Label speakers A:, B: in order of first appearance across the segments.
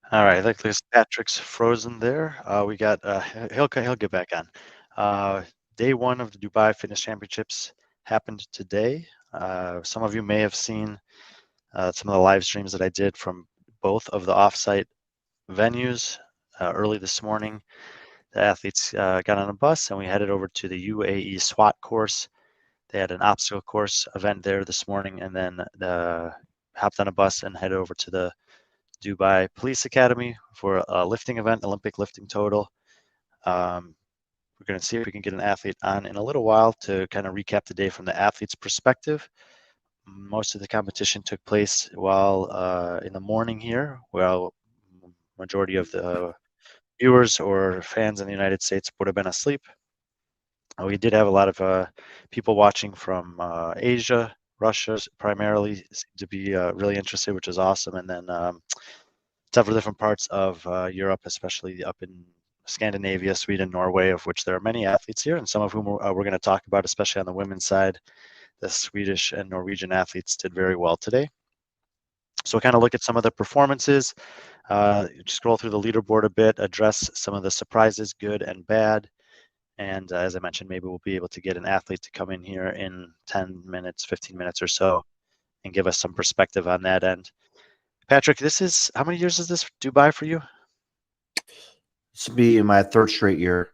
A: All right, like this Patrick's frozen there. We got he'll get back on. Uh, Day one of the Dubai Fitness Championships happened today. Some of you may have seen some of the live streams that I did from both of the offsite venues early this morning. The athletes got on a bus and we headed over to the UAE SWAT course. They had an obstacle course event there this morning, and then hopped on a bus and headed over to the Dubai Police Academy for a lifting event, Olympic lifting total. We're going to see if we can get an athlete on in a little while to kind of recap the day from the athlete's perspective. Most of the competition took place while in the morning here, while majority of the viewers or fans in the United States would have been asleep. We did have a lot of people watching from Asia, Russia primarily seemed to be really interested, which is awesome. And then several different parts of Europe, especially up in Scandinavia, Sweden, Norway, of which there are many athletes here, and some of whom we're going to talk about, especially on the women's side. The Swedish and Norwegian athletes did very well today. So we'll kind of look at some of the performances, scroll through the leaderboard a bit, address some of the surprises, good and bad. And as I mentioned, maybe we'll be able to get an athlete to come in here in 10 minutes, 15 minutes or so and give us some perspective on that end. Patrick, how many years is this Dubai for you?
B: This will be in my third straight year.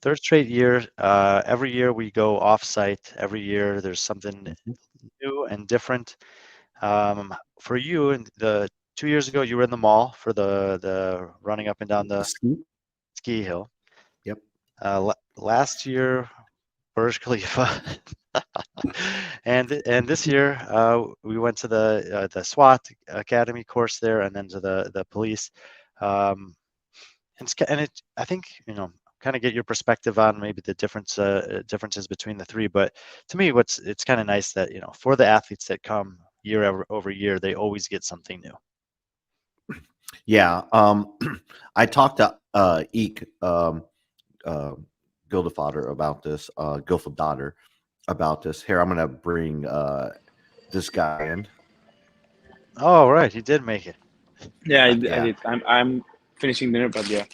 A: Third straight year. Every year we go off-site. Every year there's something new and different. For you, and the 2 years ago, you were in the mall for the running up and down the ski hill.
B: Yep.
A: Last year, Burj Khalifa, and this year we went to the SWAT Academy course there, and then to the police. I think kind of get your perspective on maybe the differences between the three. But to me, it's kind of nice that for the athletes that come year over year, they always get something new.
B: Yeah, I talked to Eek Gildefather about this. Gildefather about this. Here, I'm gonna bring this guy in.
A: Oh, right, he did make it.
C: Yeah, I did. I'm finishing dinner, but yeah,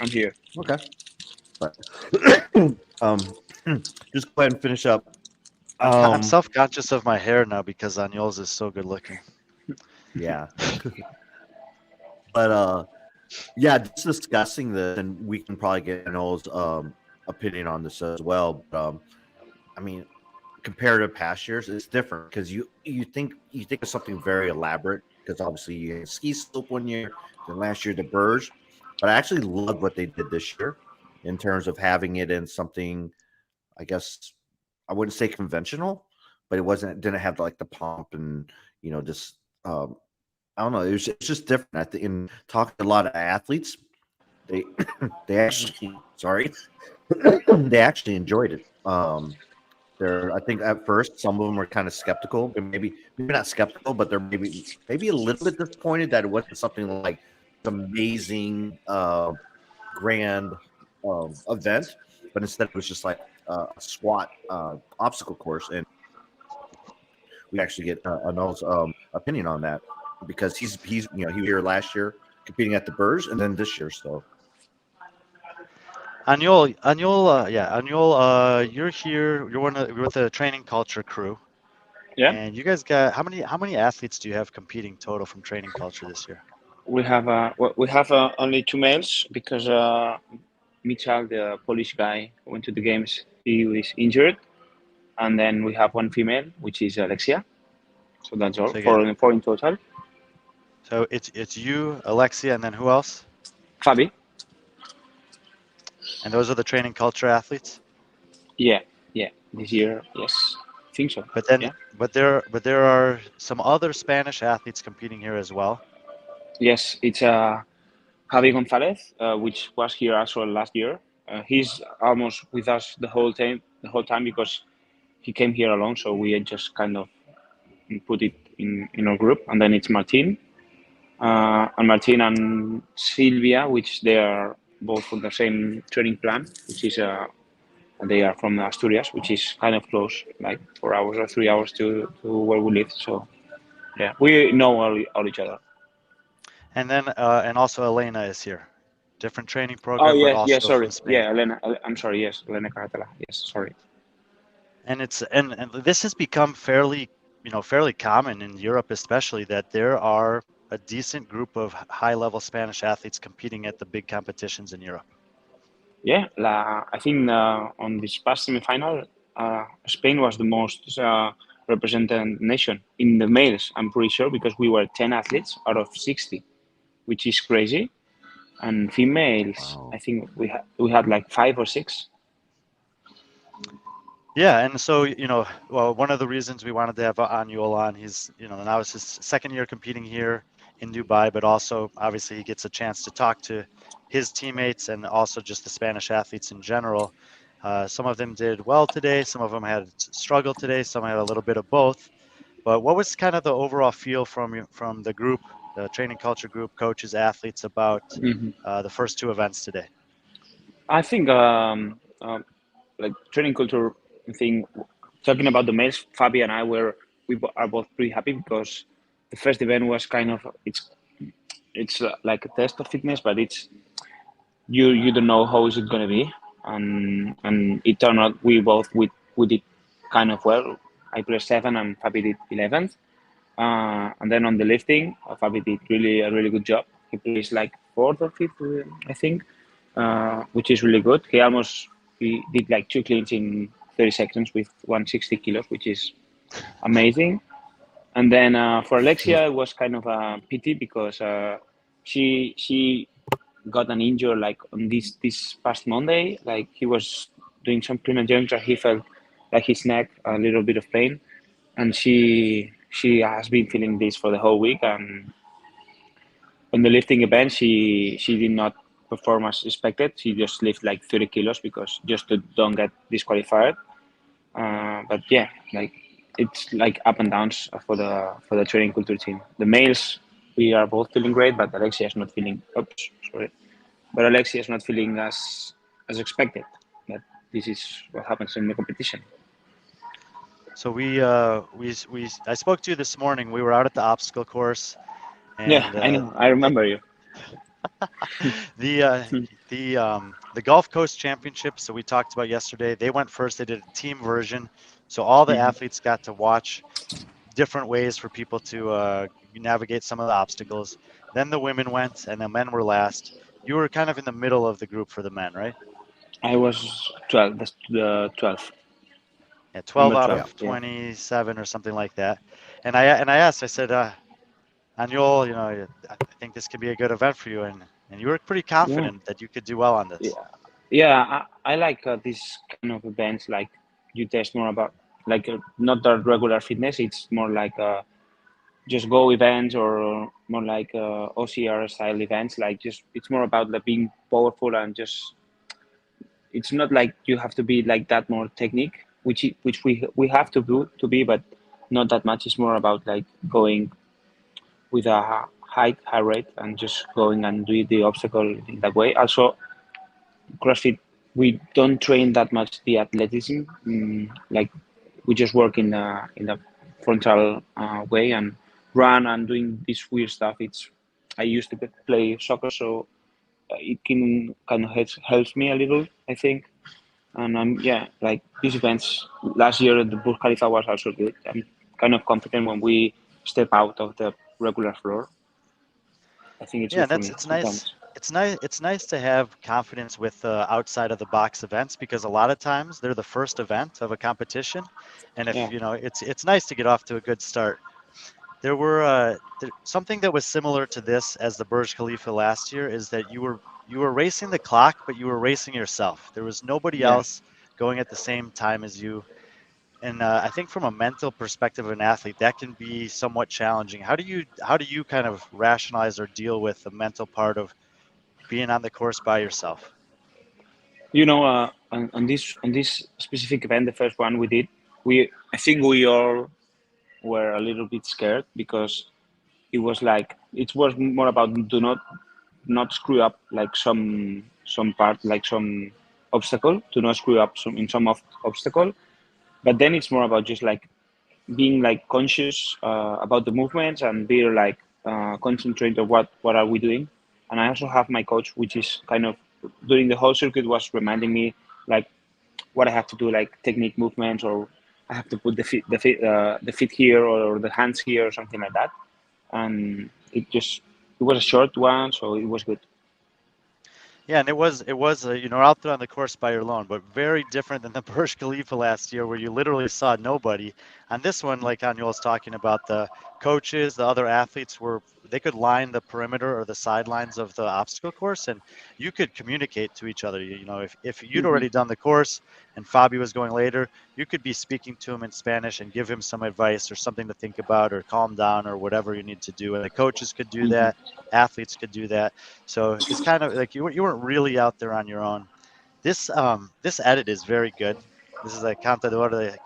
C: I'm here.
B: Okay. But, just go ahead and finish up.
A: I'm self-conscious of my hair now because Aniol's is so good looking.
B: Yeah. But yeah, just discussing this, and we can probably get Aniol's opinion on this as well. But I mean, compared to past years, it's different because you think of something very elaborate because obviously you had ski slope one year, then last year the Burj. But I actually love what they did this year in terms of having it in something, I guess I wouldn't say conventional, but it didn't have like the pomp and just I don't know. It's just different. I think in talking to a lot of athletes, they they actually they actually enjoyed it. I think at first some of them were kind of skeptical, and maybe not skeptical, but they're maybe a little bit disappointed that it wasn't something like amazing grand event, but instead it was just like a SWAT obstacle course, and we actually get Anol's opinion on that because he was here last year competing at the Burj, and then this year. So
A: Aniol, you're here. You're with the training culture crew.
C: Yeah.
A: And you guys got how many athletes do you have competing total from training culture this year?
C: We have only two males because Mitchell, the Polish guy who went to the games, he was injured, and then we have one female, which is Alexia. So that's all. Four in total.
A: So it's you, Alexia, and then who else?
C: Fabi.
A: And those are the training culture athletes?
C: Yeah. This year, yes. I think so.
A: But then
C: yeah.
A: but there are some other Spanish athletes competing here as well.
C: Yes, it's Javi Gonzalez, which was here as well last year. He's almost with us the whole time because he came here alone, so we just kind of put it in our group. And then it's Martin and Silvia, which they are both on the same training plan, which is they are from Asturias, which is kind of close, like 4 hours or 3 hours to where we live. So yeah, we know all each other.
A: And then and also Elena is here. Different training
C: Oh
A: program, but
C: yeah,
A: also
C: sorry.
A: from Spain.
C: Yeah, Elena. I'm sorry. Yes, Elena Cartela. Yes, sorry.
A: And it's and this has become fairly, fairly common in Europe, especially that there are a decent group of high-level Spanish athletes competing at the big competitions in Europe.
C: Yeah, I think on this past semi-final, Spain was the most represented nation in the males. I'm pretty sure because we were 10 athletes out of 60, which is crazy. And females,
B: Wow.
C: I think we had like 5 or 6.
A: Yeah, and so well, one of the reasons we wanted to have Aniol on, he's now it's his second year competing here in Dubai, but also obviously he gets a chance to talk to his teammates and also just the Spanish athletes in general. Some of them did well today, some of them had struggled today, some had a little bit of both. But what was kind of the overall feel from the group, the training culture group, coaches, athletes about
C: Mm-hmm.
A: the first two events today?
C: I think like training culture thing. Talking about the males, Fabi and I are both pretty happy because the first event was kind of it's like a test of fitness, but it's you don't know how is it going to be, and it turned out we did kind of well. I placed 7 and Fabi did 11th, and then on the lifting, Fabi did really a really good job. He placed like 4th or 5th, I think, which is really good. He did like 2 cleans in 30 seconds with 160 kilos, which is amazing. And then for Alexia, it was kind of a pity because she got an injury like on this past Monday. Like he was doing some clean and jerks, he felt like his neck a little bit of pain, and she has been feeling this for the whole week. And on the lifting event, she did not perform as expected. She just lifted like 30 kilos because just to don't get disqualified. But yeah, like it's like up and downs for the training culture team. The males, we are both feeling great, but Alexia is not feeling. Oops, sorry. But Alexia is not feeling as expected. But this is what happens in the competition.
A: So I spoke to you this morning. We were out at the obstacle course,
C: Yeah,
A: and
C: I know. I remember you.
A: the Gulf Coast Championship. So we talked about yesterday. They went first. They did a team version, so all the athletes got to watch different ways for people to navigate some of the obstacles. Then the women went, and the men were last. You were kind of in the middle of the group for the men, right?
C: I was 12. That's the 12.
A: Yeah, 12
C: Number
A: out
C: 12.
A: of
C: Yeah.
A: 27 or something like that. And I asked, I said, Aniol, I think this could be a good event for you, and you were pretty
C: Yeah.
A: confident that you could do well on this.
C: Yeah. Yeah. I like this kind of events. Like you test more about like not the regular fitness. It's more like just go events or more like OCR style events. Like just it's more about like being powerful and just it's not like you have to be like that more technique, which we have to do to be, but not that much. It's more about like going with a high rate and just going and do the obstacle in that way. Also, CrossFit we don't train that much the athleticism. Like we just work in the frontal way and run and doing this weird stuff. It's I used to play soccer, so it can kind of helps me a little, I think. And yeah, like these events last year, the Burj Khalifa was also good. I'm kind of confident when we step out of the regular floor. I think it's
A: Yeah,
C: good for
A: that's
C: me
A: it's nice.
C: sometimes.
A: It's nice to have confidence with outside of the box events because a lot of times they're the first event of a competition, and if
C: Yeah.
A: it's nice to get off to a good start. There were something that was similar to this as the Burj Khalifa last year is that you were racing the clock, but you were racing yourself. There was nobody
C: Yeah.
A: else going at the same time as you. And I think from a mental perspective of an athlete, that can be somewhat challenging. How do you kind of rationalize or deal with the mental part of being on the course by yourself?
C: You know, on this specific event, the first one we did, we I think we all were a little bit scared because it was more about do not screw up like some part like some obstacle, to not screw up some obstacle. But then it's more about just like being like conscious about the movements and be like concentrate on what are we doing. And I also have my coach, which is kind of during the whole circuit was reminding me like what I have to do, like technique movements, or I have to put the feet here or the hands here or something like that. And it was a short one, so it was good.
A: Yeah, and it was out there on the course by your alone, but very different than the Burj Khalifa last year where you literally saw nobody. On this one, like Aniol was talking about, the coaches, the other athletes they could line the perimeter or the sidelines of the obstacle course, and you could communicate to each other. If you'd already done the course and Fabi was going later, you could be speaking to him in Spanish and give him some advice or something to think about or calm down or whatever you need to do. And the coaches could do that, athletes could do that. So it's kind of like you weren't really out there on your own. This edit is very good. This is a contador de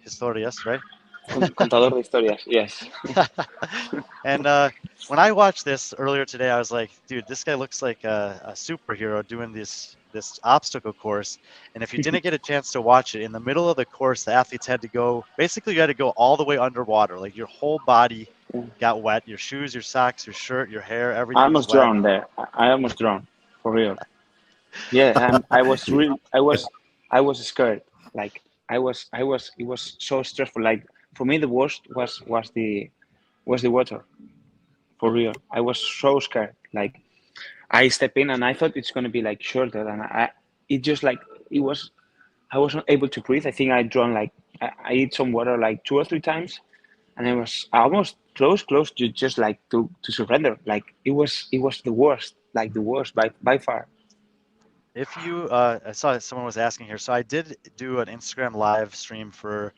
A: historias, right?
C: Contador de historias, yes.
A: And when I watched this earlier today, I was like, dude, this guy looks like a superhero doing this obstacle course. And if you didn't get a chance to watch it, in the middle of the course, the athletes had to go, basically you had to go all the way underwater. Like your whole body got wet, your shoes, your socks, your shirt, your hair,
C: I
A: everything was
C: almost
A: wet.
C: drowned there. I almost drowned, for real. Yeah, I was scared. Like it was so stressful. Like for me, the worst was the water, for real. I was so scared. Like I step in and I thought it's gonna be like shorter, and it just like it was. I wasn't able to breathe. I think I drowned. Like I ate some water like 2 or 3 times, and I was almost close to just like to surrender. Like it was the worst, like the worst by far.
A: If you, I saw someone was asking here. So I did do an Instagram live stream for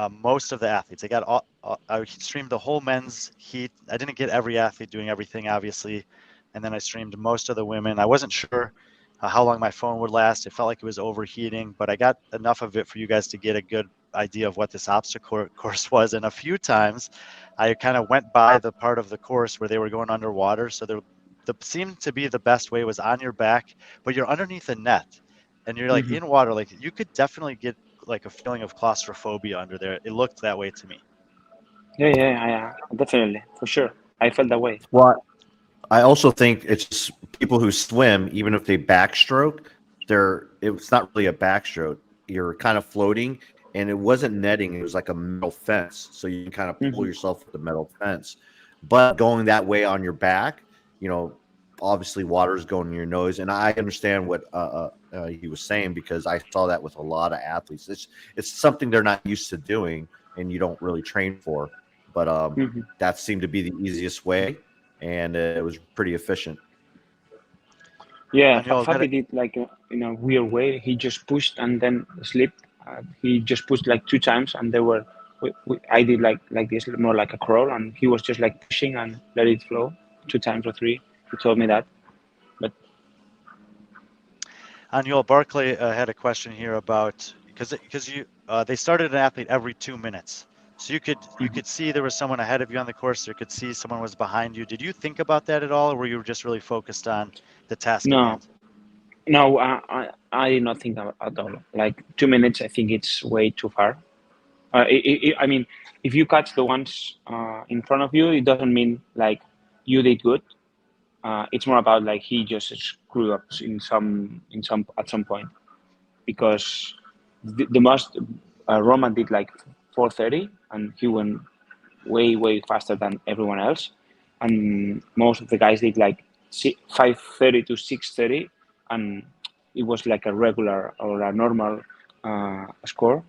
A: most of the athletes. I streamed the whole men's heat. I didn't get every athlete doing everything, obviously. And then I streamed most of the women. I wasn't sure how long my phone would last. It felt like it was overheating, but I got enough of it for you guys to get a good idea of what this obstacle course was. And a few times I kind of went by the part of the course where they were going underwater. So the seemed to be the best way was on your back, but you're underneath a net and you're like in water. Like you could definitely get like a feeling of claustrophobia under there. It looked that way to me.
C: Yeah, definitely, for sure. I felt that way.
B: Well, I also think it's just people who swim, even if they backstroke, it's not really a backstroke. You're kind of floating, and it wasn't netting. It was like a metal fence, so you can kind of pull yourself with the metal fence. But going that way on your back, obviously water is going in your nose, and I understand what he was saying because I saw that with a lot of athletes. It's something they're not used to doing, and you don't really train for. But that seemed to be the easiest way, and it was pretty efficient.
C: Yeah, Fabi did like in a weird way. He just pushed and then slipped. He just pushed like 2 times, and I did like this, more like a crawl, and he was just like pushing and let it flow 2 times or 3. He told me that, but
A: Aniol Barclay had a question here about because they started an athlete every 2 minutes. So you could see there was someone ahead of you on the course. You could see someone was behind you. Did you think about that at all, or were you just really focused on the task at
C: no,
A: hand?
C: no, I did not think about at all. Like 2 minutes, I think it's way too far. I mean, if you catch the ones in front of you, it doesn't mean like you did good. It's more about like he just screwed up at some point, because the most Roman did like 4:30, and he went way faster than everyone else, and most of the guys did like 5:30 to 6:30, and it was like a regular or a normal score,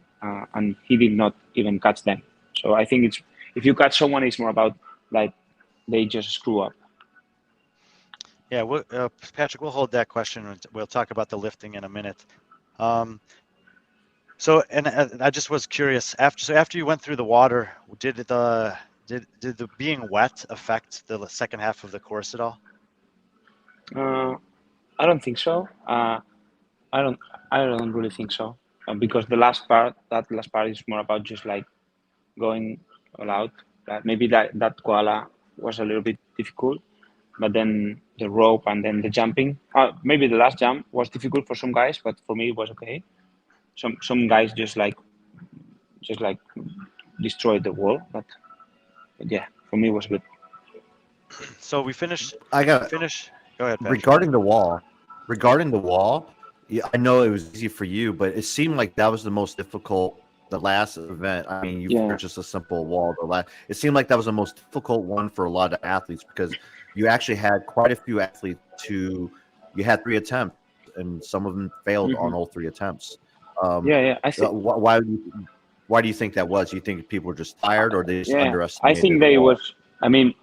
C: and he did not even catch them. So I think if you catch someone, it's more about like they just screw up.
A: Yeah, Patrick, we'll hold that question. We'll talk about the lifting in a minute. And I just was curious. After you went through the water, did the being wet affect the second half of the course at all?
C: I don't think so. I don't I don't really think so, because that last part is more about just like going all out. Maybe that koala was a little bit difficult, but then the rope and then the jumping. Maybe the last jump was difficult for some guys, but for me it was okay. Some guys just like destroyed the wall, but yeah, for me it was good.
A: So we finish.
B: I got
A: Finish. Go ahead, Patrick.
B: regarding the wall. Regarding the wall, yeah, I know it was easy for you, but it seemed like that was the most difficult. The last event, I mean, you
C: Yeah.
B: fired just a simple wall. It seemed like that was the most difficult one for a lot of athletes because you actually had quite a few athletes who you had 3 attempts, and some of them failed on
C: Hmm.
B: all 3 attempts.
C: Yeah, yeah.
B: Why do you think that was? Do you think people were just tired, or they just
C: Yeah, I
B: underestimated
C: think
B: the
C: they
B: wall?
C: was. I mean,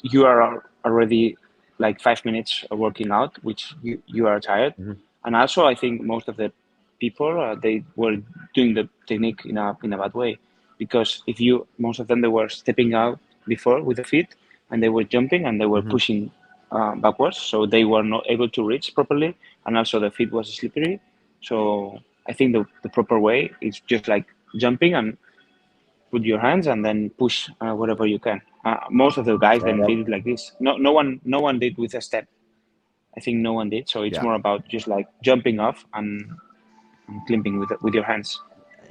C: you are already like 5 minutes working out, which you are tired,
B: Mhm.
C: and also I think most of the people they were doing the technique in a bad way, because if you most of them they were stepping out before with the feet, and they were jumping and they were
B: Mhm.
C: pushing backwards, so they were not able to reach properly, and also the feet was slippery. So I think the proper way is just like jumping and put your hands and then push whatever you can. Most of the guys
B: Yeah,
C: then did it like this. No one did with a step. I think no one did. So it's
B: yeah,
C: more about just like jumping off and climbing with your hands.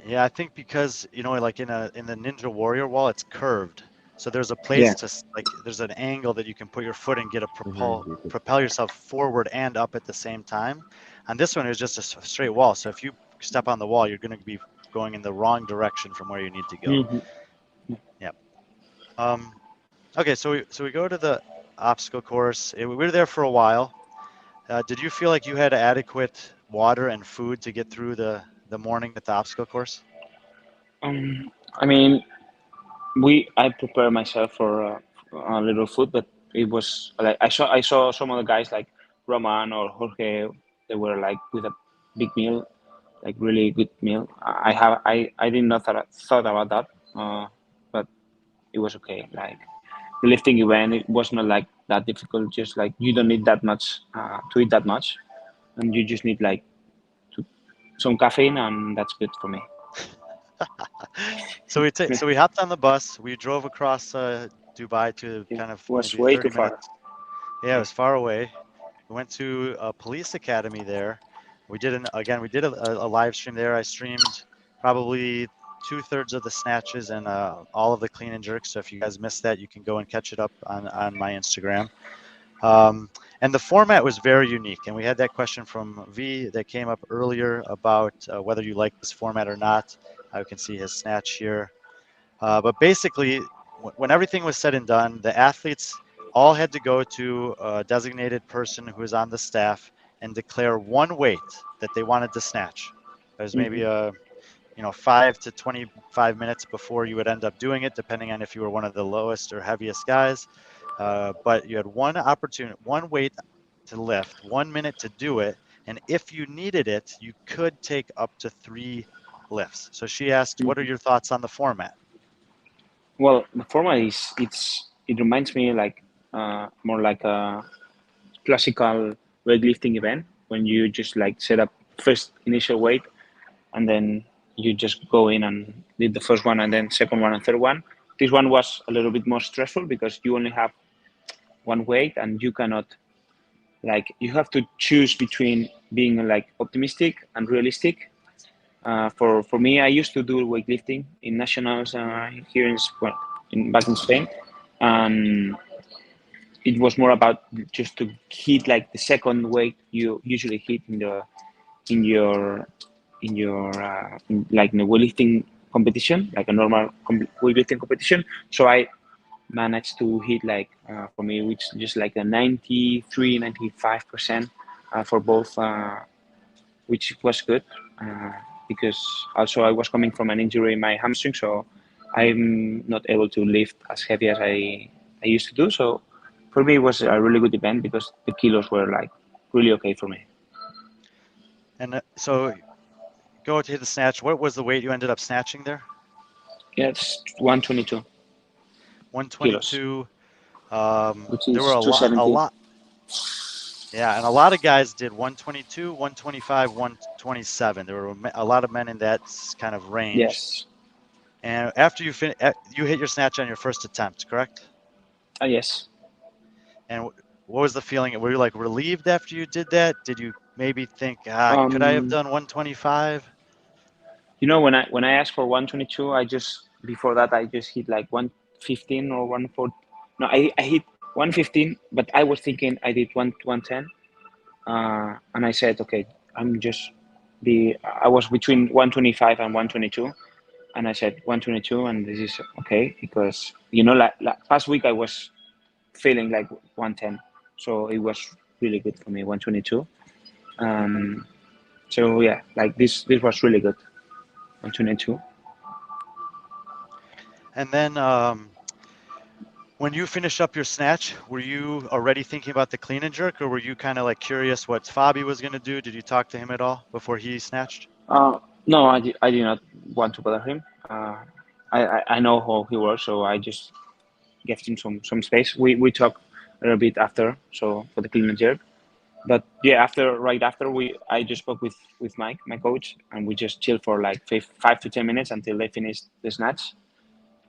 A: Yeah, I think because like in the Ninja Warrior wall, it's curved, so there's a place
C: Yeah.
A: to like there's an angle that you can put your foot and get a
B: Mhm.
A: propel yourself forward and up at the same time. And this one is just a straight wall, so if you step on the wall, you're going to be going in the wrong direction from where you need to go.
C: Hmm.
A: Yep. Um, okay, so we go to the obstacle course. We were there for a while. Did you feel like you had adequate water and food to get through the morning at the obstacle course?
C: I mean, I prepare myself for a little food, but it was like I saw some of the guys like Roman or Jorge. They were like with a big meal, like really good meal. I did not thought about that, but it was okay. Like the lifting event, it was not like that difficult. Just like you don't need that much to eat that much, and you just need like to, some caffeine, and that's good for me.
A: So we hopped on the bus. We drove across Dubai to
C: Yeah,
A: kind
C: it
A: of
C: was
A: maybe
C: way too
A: 30
C: far.
A: minutes. Yeah, it was far away. We went to a police academy there. We did a live stream there. I streamed probably 2/3 of the snatches and all of the clean and jerks. So if you guys missed that, you can go and catch it up on my Instagram. Um, and the format was very unique. And we had that question from V that came up earlier about whether you like this format or not. I can see his snatch here. But basically, when everything was said and done, the athletes all had to go to a designated person who is on the staff and declare one weight that they wanted to snatch. There's maybe
C: Hmm.
A: 5 to 25 minutes before you would end up doing it, depending on if you were one of the lowest or heaviest guys. But you had one opportunity, one weight to lift, 1 minute to do it, and if you needed it, you could take up to 3 lifts. So she asked, "What are your thoughts on the format?"
C: Well, the format is it reminds me like more like a classical weightlifting event when you just like set up first initial weight and then you just go in and did the first one and then second one and third one. This one was a little bit more stressful because you only have one weight and you cannot like you have to choose between being like optimistic and realistic. For me, I used to do weightlifting in nationals here back in Spain, and it was more about just to hit like the second weight you usually hit in your like in a weightlifting competition, like a normal weightlifting competition. So I managed to hit like for me, which just like a 93, 95% for both, which was good because also I was coming from an injury in my hamstring, so I'm not able to lift as heavy as I used to do. So for me, it was a really good event because the kilos were like really okay for me.
A: And so go to hit the snatch. What was the weight you ended up snatching there?
C: Yeah, it's 122 kilos,
A: 122.
C: which
A: There were
C: is
A: a
C: 270.
A: lot. Yeah, and a lot of guys did 122, 125, 127. There were a lot of men in that kind of range.
C: Yes.
A: And after you hit your snatch on your first attempt, correct?
C: Yes.
A: And what was the feeling? Were you like relieved after you did that? Did you maybe think, could I have
C: Um,
A: done 125?
C: when I asked for 122, I just before that I just hit like 115 or 140. No, I hit 115, but I was thinking I did 110, and I said, okay, I was between 125 and 122, and I said 122, and this is okay because like past week I was feeling like 110, so it was really good for me 122. So yeah, like this was really good 122.
A: And then when you finished up your snatch, were you already thinking about the clean and jerk, or were you kind of like curious what Fabi was going to do? Did you talk to him at all before he snatched?
C: No, I did not want to bother him. I know how he works, so I just gave him some space. We talked a little bit after, so for the clean and jerk. But yeah, right after I just spoke with Mike, my coach, and we just chilled for like 5 to 10 minutes until they finished the snatch.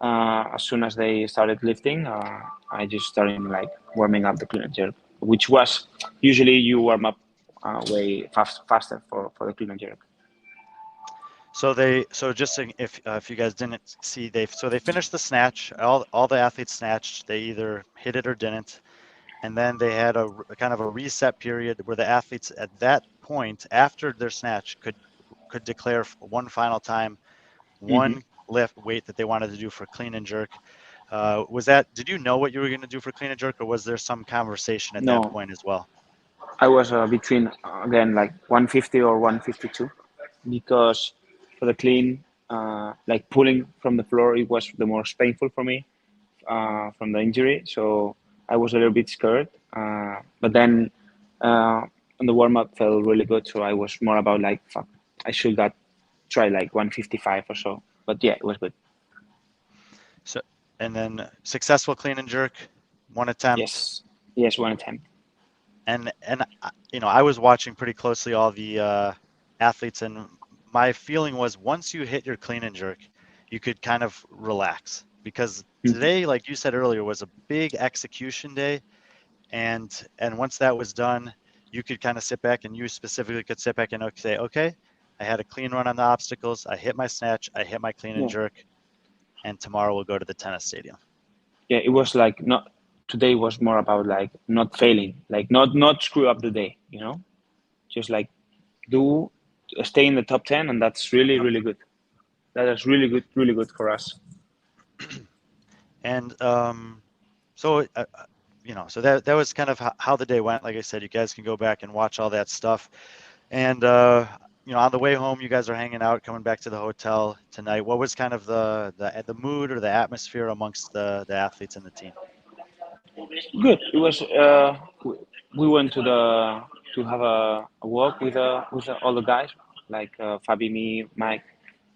C: As soon as they started lifting, I just started like warming up the clean and jerk, which was usually you warm up way faster for the clean and jerk.
A: So just saying, if you guys didn't see, they finished the snatch. All the athletes snatched. They either hit it or didn't, and then they had a kind of a reset period where the athletes at that point after their snatch could declare one final time, one lift weight that they wanted to do for clean and jerk. Did you know what you were going to do for clean and jerk, or was there some conversation at that
C: No,
A: point as well?
C: I was between again like 150 or 152 because for the clean, like pulling from the floor, it was the most painful for me from the injury. So I was a little bit scared. But then on the warm up felt really good. So I was more about like, fuck, I should got try like 155 or so. But yeah, it was good.
A: So, and then successful clean and jerk, one attempt.
C: Yes, one attempt.
A: And I was watching pretty closely all the athletes, and my feeling was once you hit your clean and jerk, you could kind of relax because today, like you said earlier, was a big execution day, and once that was done, you could kind of sit back, and you specifically could sit back and say, okay, I had a clean run on the obstacles, I hit my snatch, I hit my clean and jerk, and tomorrow we'll go to the tennis stadium.
C: Yeah, it was like not today was more about like not failing, like not screw up the day, just like stay in the top 10, and that's really really good. That is really good for us.
A: And so so that was kind of how the day went. Like I said, you guys can go back and watch all that stuff. And on the way home, you guys are hanging out, coming back to the hotel tonight. What was kind of the mood or the atmosphere amongst the athletes and the team?
C: Good. It was. We went to have a walk with all the guys, like Fabi, me, Mike,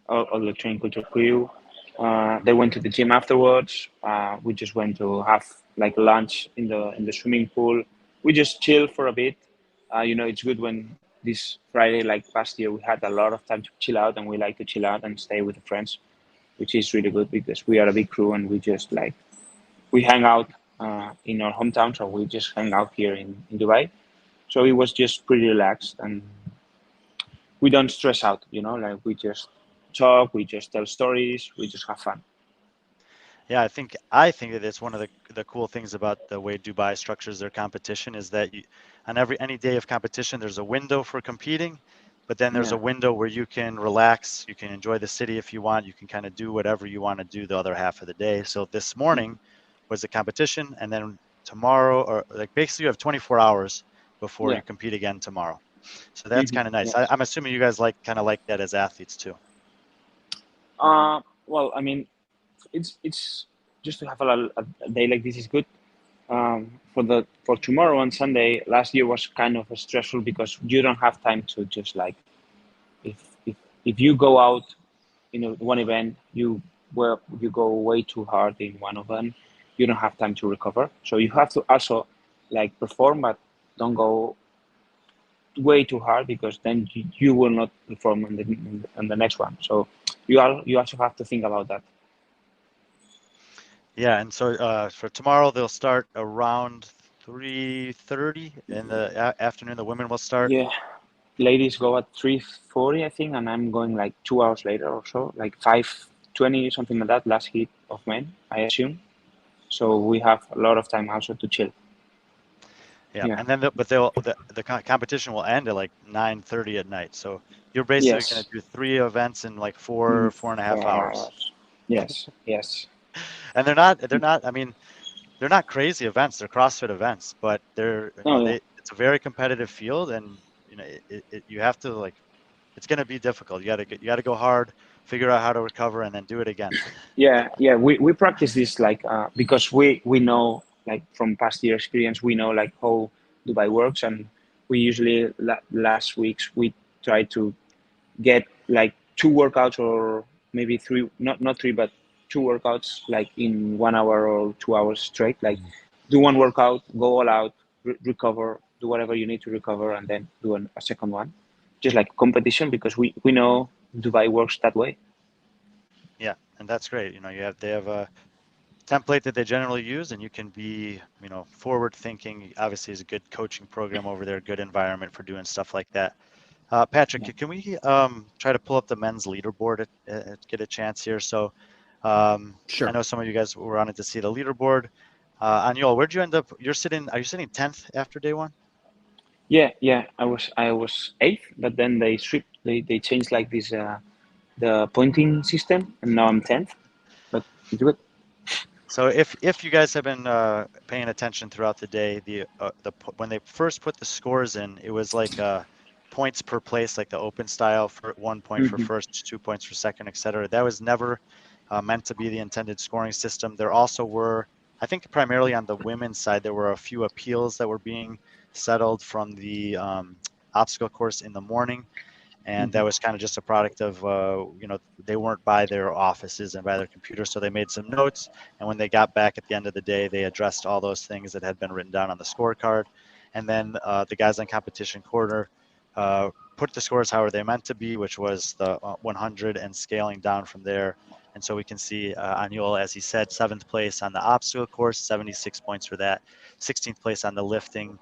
C: all the train culture crew. They went to the gym afterwards. We just went to have like lunch in the swimming pool. We just chill for a bit. It's good when this Friday, like past year, we had a lot of time to chill out, and we like to chill out and stay with the friends, which is really good because we are a big crew and we just like we hang out in our hometown, so we just hang out here in Dubai. So it was just pretty relaxed, and we don't stress out, like we just talk, we just tell stories, we just have fun.
A: Yeah, I think that it's one of the cool things about the way Dubai structures their competition is that on any day of competition, there's a window for competing, but then there's a window where you can relax, you can enjoy the city if you want, you can kind of do whatever you want to do the other half of the day. So this morning was the competition, and then tomorrow, or like basically you have 24 hours before you compete again tomorrow. So that's kind of nice. I'm assuming you guys kind of like that as athletes too.
C: Well, I mean, it's just to have a day like this is good. For tomorrow and Sunday, last year was kind of stressful because you don't have time to just like if you go out in one event, you go way too hard in one of them, you don't have time to recover. So you have to also like perform, but don't go way too hard because then you will not perform on the next one. So you also have to think about that.
A: Yeah, and so for tomorrow they'll start around 3:30 in the afternoon. The women will start.
C: Yeah, ladies go at 3:40, I think, and I'm going like 2 hours later or so, like 5:20, something like that. Last heat of men, I assume. so we have a lot of time also to chill.
A: Yeah,
C: Yeah.
A: and then the competition will end at like 9:30 at night. So you're basically going
C: Yes.
A: to do 3 events in like
C: Mm,
A: 4.5 hours.
C: Yes. Yes.
A: And they're not. I mean, they're not crazy events. They're CrossFit events, but
C: No. Yeah.
A: it's a very competitive field, and you have to like. It's going to be difficult. You got to go hard, figure out how to recover, and then do it again.
C: Yeah. Yeah. We practice this like because we know like from past year experience we know like how Dubai works, and we usually last weeks we try to get like 2 workouts or maybe three, not three, but 2 workouts like in 1 hour or 2 hours straight. Like do one workout, go all out, recover, do whatever you need to recover, and then do a second one. Just like competition because we know Dubai works that way.
A: Yeah, and that's great. They have a template that they generally use, and you can be, forward thinking. Obviously, is a good coaching program over there, good environment for doing stuff like that. Patrick,
C: Yeah.
A: can we try to pull up the men's leaderboard get a chance here? So I
B: Sure.
A: know some of you guys were on it to see the leaderboard. Aniol, where'd you end up? Are you sitting 10th after day one?
C: Yeah, yeah. I was eighth, but then they stripped. They changed like this the pointing system, and now I'm 10th. But it's good.
A: So if you guys have been paying attention throughout the day, when they first put the scores in, it was like points per place, like the open style, for 1 point for
C: Hmm.
A: first, 2 points for second, etc. That was never meant to be the intended scoring system. There also were, I think, primarily on the women's side, there were a few appeals that were being settled from the obstacle course in the morning, and that
C: Hmm.
A: was kind of just a product of they weren't by their offices and by their computers, so they made some notes, and when they got back at the end of the day, they addressed all those things that had been written down on the scorecard. And then the guys on competition corner put the scores how they meant to be, which was the 100 and scaling down from there. And so we can see Aniol, as he said, 7th place on the obstacle course, 76 points for that, 16th place on the lifting,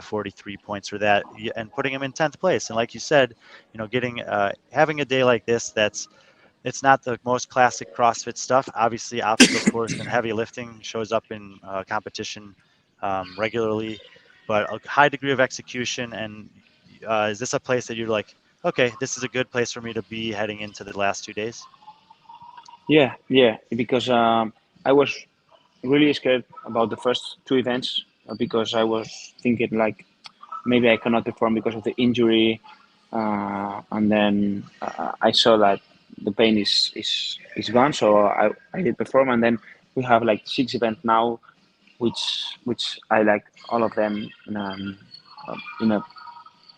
A: 43 points for that, and putting him in 10th place. And like you said, getting having a day like this, it's not the most classic CrossFit stuff. Obviously, obstacle course and heavy lifting shows up in competition regularly, but a high degree of execution. And is this a place that you're like, okay, this is a good place for me to be heading into the last 2 days?
C: Yeah, yeah. Because I was really scared about the first 2 events because I was thinking like maybe I cannot perform because of the injury, and then I saw that the pain is gone, so I did perform, and then we have like 6 events now, which I like all of them. You know,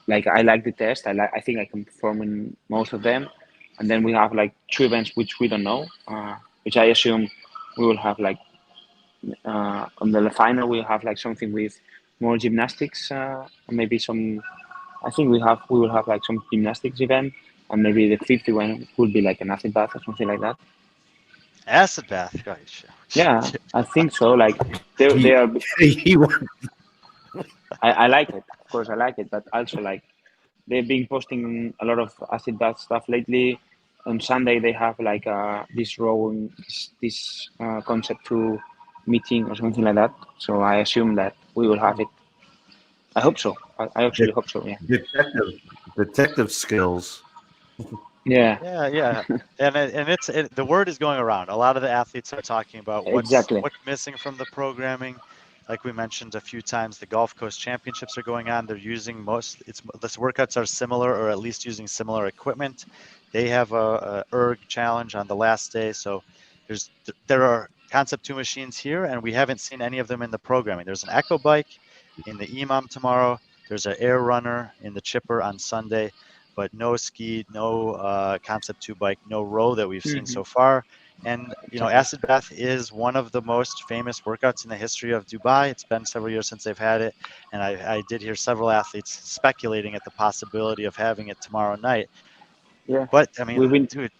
C: like I like the test. I think I can perform in most of them, and then we have like 2 events which we don't know, which I assume we will have like on the final we'll have like something with more gymnastics, maybe some. I think we will have like some gymnastics event, and maybe the 50 one would be like an acid bath or something like that.
A: Acid bath, gosh.
C: Yeah, I think so. Like they
B: He,
C: are.
B: he
C: I like it, of course, I like it, but also like they've been posting a lot of acid bath stuff lately. On Sunday they have like this rowing, this concept to meeting or something like that. So I assume that we will have it. I hope so. I actually hope so. Yeah.
B: detective skills.
C: Yeah.
A: Yeah, yeah, and the word is going around. A lot of the athletes are talking about what's
C: Exactly.
A: what's missing from the programming. Like we mentioned a few times, the Gulf Coast Championships are going on. They're using the workouts are similar, or at least using similar equipment. They have a erg challenge on the last day, so there are Concept 2 machines here, and we haven't seen any of them in the programming. There's an Echo bike in the EMOM tomorrow. There's an air runner in the chipper on Sunday, but no ski, no Concept 2 bike, no row that we've seen
C: Hmm.
A: so far. And,
C: Exactly.
A: acid bath is one of the most famous workouts in the history of Dubai. It's been several years since they've had it. And I did hear several athletes speculating at the possibility of having it tomorrow night.
C: Yeah.
A: But, I mean,
C: We've been
A: dude,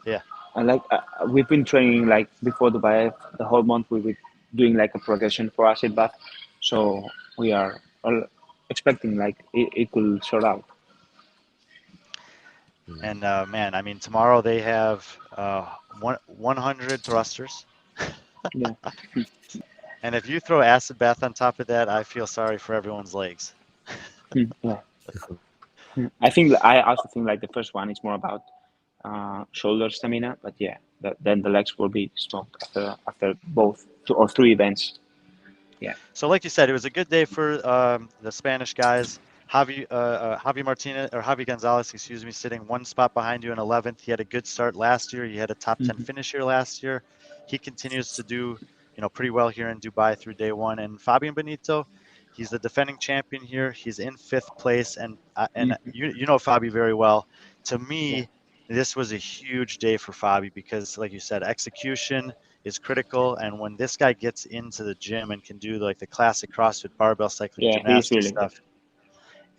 A: yeah.
C: I like we've been training like before Dubai the whole month. We were doing like a progression for acid bath, so we are all expecting like it could sort out.
A: And, man, I mean, tomorrow they have 100 thrusters.
C: Yeah.
A: And if you throw acid bath on top of that, I feel sorry for everyone's legs.
C: Yeah. I also think like the first one is more about shoulder stamina, but yeah, then the legs will be smoked after both 2 or 3 events. Yeah.
A: So, like you said, it was a good day for the Spanish guys. Javi Martinez or Javi Gonzalez, excuse me, sitting one spot behind you in 11th. He had a good start last year. He had a top 10 finish here last year. He continues to do, pretty well here in Dubai through day one. And Fabian Benito, he's the defending champion here. He's in 5th place, and you know Fabi very well. To
C: Yeah.
A: me, this was a huge day for Fabi because, like you said, execution is critical. And when this guy gets into the gym and can do like the classic CrossFit barbell cycling
C: Yeah, he's
A: gymnastics
C: really good.
A: stuff,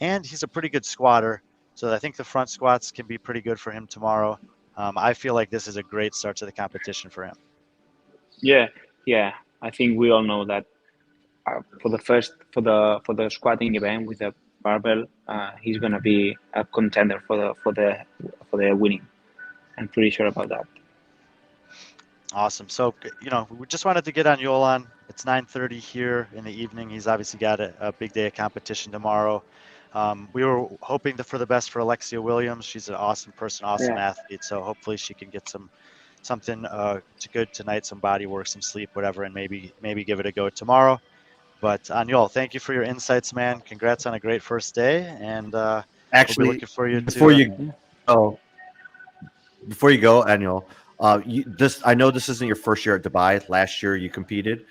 A: and he's a pretty good squatter. So I think the front squats can be pretty good for him tomorrow. I feel like this is a great start to the competition for him.
C: Yeah, yeah. I think we all know that for the squatting event with the barbell, he's gonna be a contender for the winning. I'm pretty sure about that.
A: Awesome. So, we just wanted to get Aniol on. It's 9:30 here in the evening. He's obviously got a big day of competition tomorrow. We were hoping for the best for Alexia Williams. She's an awesome person, awesome
C: Yeah.
A: athlete. So hopefully she can get something good tonight, some body work, some sleep, whatever, and maybe give it a go tomorrow. But Aniol, thank you for your insights, man. Congrats on a great first day, and we'll be
B: Actually,
A: looking for you
B: before
A: to.
B: you oh, before you go, Aniol, I know this isn't your first year at Dubai. Last year you competed,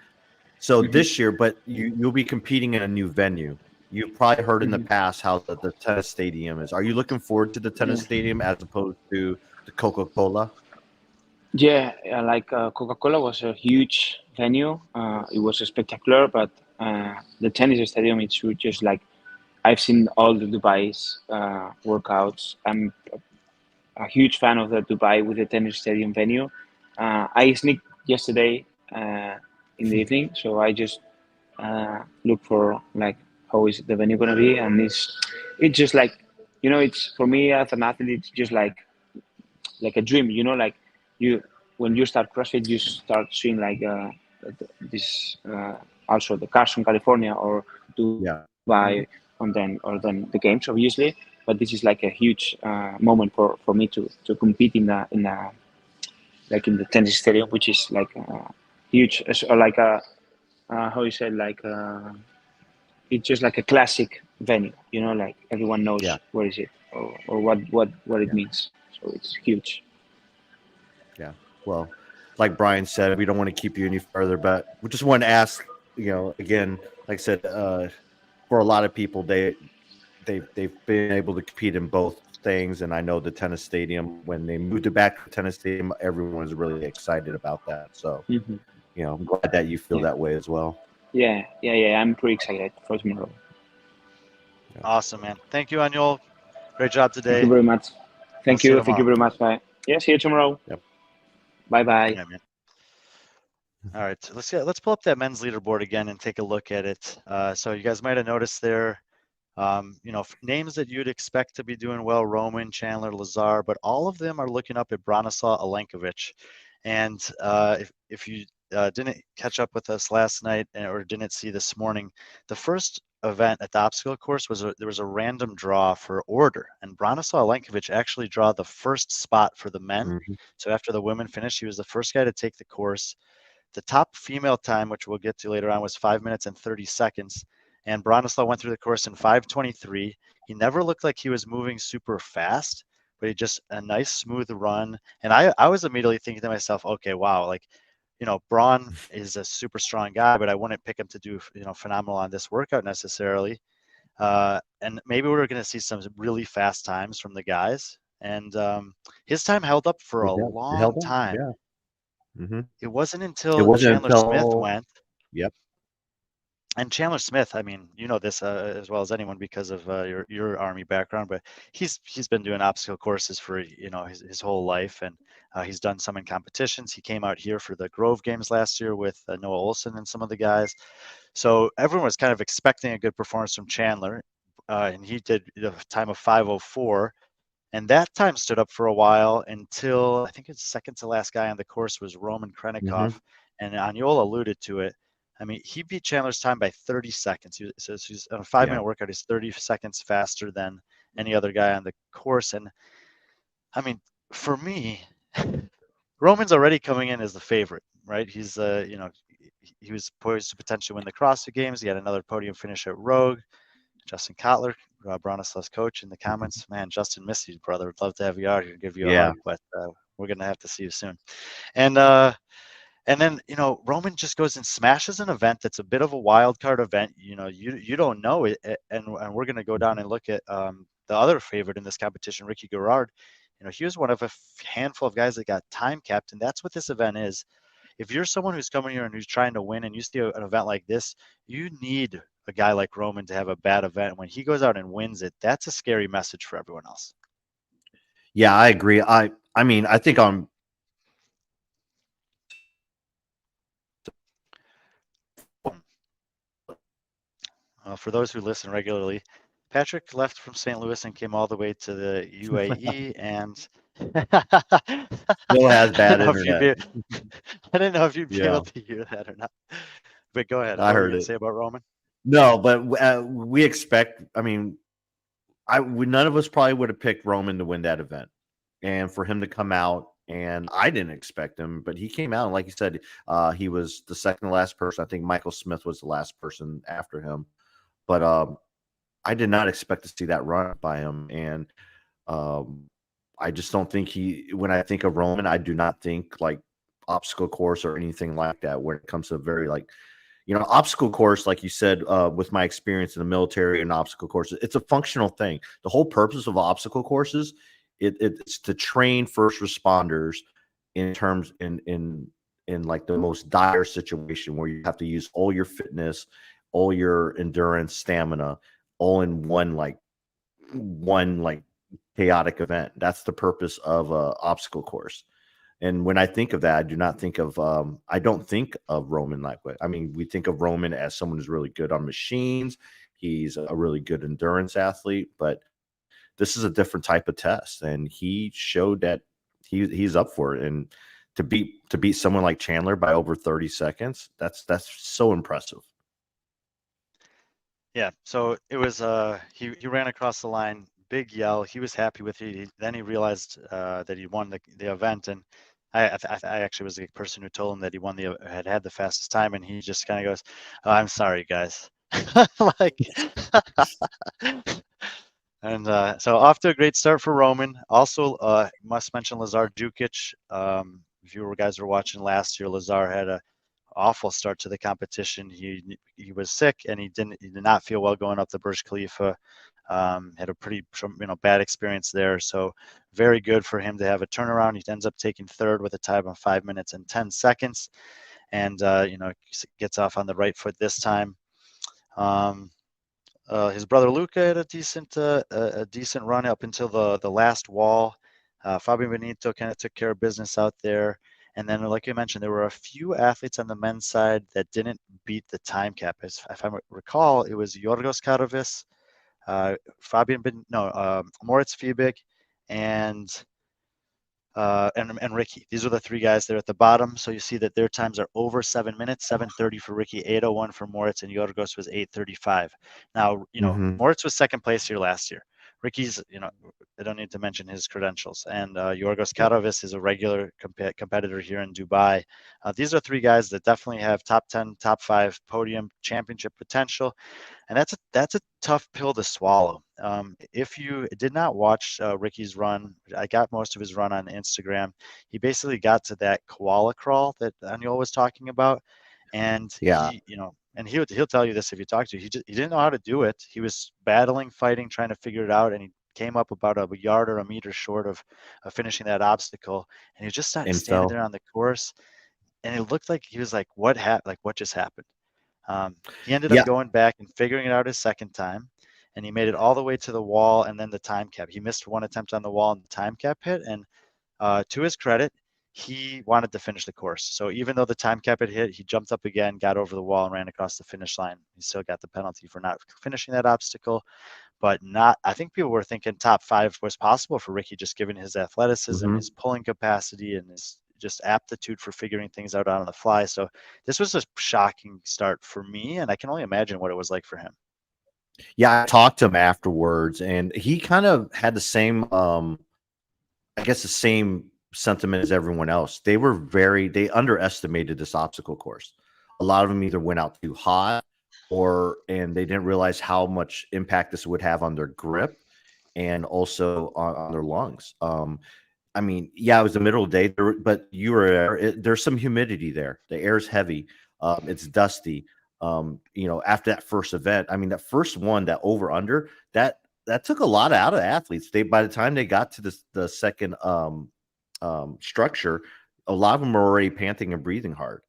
B: so this year, but you'll be competing in a new venue. You've probably heard in the past how the tennis stadium is. Are you looking forward to the tennis stadium as opposed to the Coca-Cola?
C: Yeah, like Coca-Cola was a huge venue. It was spectacular, but the tennis stadium, it's just like I've seen all the Dubai's workouts. I'm a huge fan of the Dubai with the tennis stadium venue. I sneaked yesterday in the evening, so I just look for like how is the venue gonna be, and it's just like it's for me as an athlete, it's just like a dream, like you when you start CrossFit, you start seeing like this also the cars from California or
B: Yeah.
C: Dubai, and then the games obviously. But this is like a huge moment for me to compete in the tennis stadium, which is like huge, like a how you say like it's just like a classic venue, like everyone knows
B: Yeah.
C: where is it or what it
B: Yeah.
C: means. So it's huge.
B: Yeah. Well, like Brian said, we don't want to keep you any further, but we just want to ask, again, like I said, for a lot of people, they've been able to compete in both things, and I know the tennis stadium, when they moved it back to the tennis stadium, everyone was really excited about that. So, I'm glad that you feel that way as well.
C: Yeah. I'm pretty excited for tomorrow.
B: Yeah.
A: Awesome, man. Thank you, Aniol. Great job today.
C: Thank you very much.
A: We'll see you
C: Thank you
A: tomorrow.
C: very much. Bye. Yeah, see you tomorrow.
B: Yep.
C: Bye bye.
A: Yeah, man. All right, so let's pull up that men's leaderboard again and take a look at it. So you guys might have noticed there, names that you'd expect to be doing well: Roman, Chandler, Lazar, but all of them are looking up at Branislav Alenkovic. And if you didn't catch up with us last night or didn't see this morning, the first event at the obstacle course there was a random draw for order, and Branislav Alenkovic actually drew the first spot for the men. So after the women finished, he was the first guy to take the course. The top female time, which we'll get to later on, was 5 minutes and 30 seconds. And Branislav went through the course in 5:23. He never looked like he was moving super fast, but he just a nice smooth run. And I was immediately thinking to myself, okay, wow, like, Braun is a super strong guy, but I wouldn't pick him to do, phenomenal on this workout necessarily. And maybe we're going to see some really fast times from the guys. And his time held up for a long time.
B: Yeah.
A: It wasn't until Chandler Smith went.
B: Yep.
A: And Chandler Smith, I mean, you know this as well as anyone because of your Army background, but he's been doing obstacle courses for his whole life, and he's done some in competitions. He came out here for the Grove Games last year with Noah Olson and some of the guys. So everyone was kind of expecting a good performance from Chandler, and he did a time of 5:04. And that time stood up for a while until I think his second to last guy on the course was Roman Krenikov. And Aniol alluded to it. I mean, he beat Chandler's time by 30 seconds. He says he's on a 5-minute workout. He's 30 seconds faster than any other guy on the course. And I mean, for me, Roman's already coming in as the favorite, right? He's, he was poised to potentially win the CrossFit Games. He had another podium finish at Rogue. Justin Kotler, Bronislav's coach, in the comments. Man, Justin, miss you, brother. Would love to have you out here, give you a hug, but we're gonna have to see you soon. And then Roman just goes and smashes an event that's a bit of a wild card event. You don't know it, and we're gonna go down and look at the other favorite in this competition, Ricky Garrard. He was one of a handful of guys that got time capped, and that's what this event is. If you're someone who's coming here and who's trying to win, and you see an event like this, you need a guy like Roman to have a bad event. When he goes out and wins it, that's a scary message for everyone else.
B: Yeah, I agree. I mean, I think
A: for those who listen regularly, Patrick left from St. Louis and came all the way to the UAE, and
B: Bill has bad internet.
A: I didn't know if you'd be able to hear that or not. But go ahead.
B: I heard it.
A: Say about Roman.
B: No, but we expect. I mean, none of us probably would have picked Roman to win that event, and for him to come out. And I didn't expect him, but he came out, and like you said, he was the second to last person. I think Michael Smith was the last person after him. But I did not expect to see that run by him. And I just don't think when I think of Roman, I do not think like obstacle course or anything like that when it comes to very obstacle course, like you said, with my experience in the military and obstacle courses, it's a functional thing. The whole purpose of obstacle courses, it's to train first responders in terms in like the most dire situation where you have to use all your fitness, all your endurance, stamina, all in one chaotic event. That's the purpose of a obstacle course. And when I think of that, I do not think of I don't think of Roman that way. I mean, we think of Roman as someone who's really good on machines. He's a really good endurance athlete, but this is a different type of test, and he showed that he's up for it. And to beat someone like Chandler by over 30 seconds, that's so impressive.
A: Yeah, so it was he ran across the line, big yell. He was happy with it. Then he realized that he won the event, and I actually was the person who told him that he had the fastest time, and he just kind of goes, "Oh, I'm sorry, guys." And so off to a great start for Roman. Also, must mention Lazar Djukic. If you guys were watching last year, Lazar had a awful start to the competition. He was sick, and he did not feel well going up the Burj Khalifa. Had a pretty bad experience there. So very good for him to have a turnaround. He ends up taking third with a time of 5 minutes and 10 seconds, and gets off on the right foot this time. His brother Luca had a decent run up until the last wall. Fabio Benito kind of took care of business out there. And then, like you mentioned, there were a few athletes on the men's side that didn't beat the time cap. If I recall, it was Yorgos Karavis, Moritz Fiebig, and Ricky. These are the three guys there at the bottom. So you see that their times are over 7 minutes, 7:30 for Ricky, 8:01 for Moritz, and Yorgos was 8:35. Now, Moritz was second place here last year. Ricky's, I don't need to mention his credentials. And Yorgos Karavis is a regular competitor here in Dubai. These are three guys that definitely have top 10, top 5 podium championship potential. And that's a tough pill to swallow. If you did not watch Ricky's run, I got most of his run on Instagram. He basically got to that koala crawl that Aniol was talking about. And he'll tell you this if you talk to him. He didn't know how to do it. He was battling, fighting, trying to figure it out, and he came up about a yard or a meter short of finishing that obstacle. And he just started standing there on the course, and it looked like he was like, "What happened? Like, what just happened?" He ended up going back and figuring it out his second time, and he made it all the way to the wall and then the time cap. He missed one attempt on the wall and the time cap hit, and to his credit, he wanted to finish the course. So even though the time cap had hit, he jumped up again, got over the wall, and ran across the finish line. He still got the penalty for not finishing that obstacle, but I think people were thinking top 5 was possible for Ricky, just given his athleticism, his pulling capacity, and his just aptitude for figuring things out on the fly. So this was a shocking start for me, and I can only imagine what it was like for him.
B: Yeah, I talked to him afterwards, and he kind of had the same, I guess, the same sentiment as everyone else. They underestimated this obstacle course. A lot of them either went out too hot, and they didn't realize how much impact this would have on their grip and also on their lungs. I mean, yeah, it was the middle of the day, but there's some humidity there. The air is heavy. It's dusty. After that first event, I mean, that first one, that over under, that took a lot out of athletes. By the time they got to the second structure, a lot of them were already panting and breathing hard.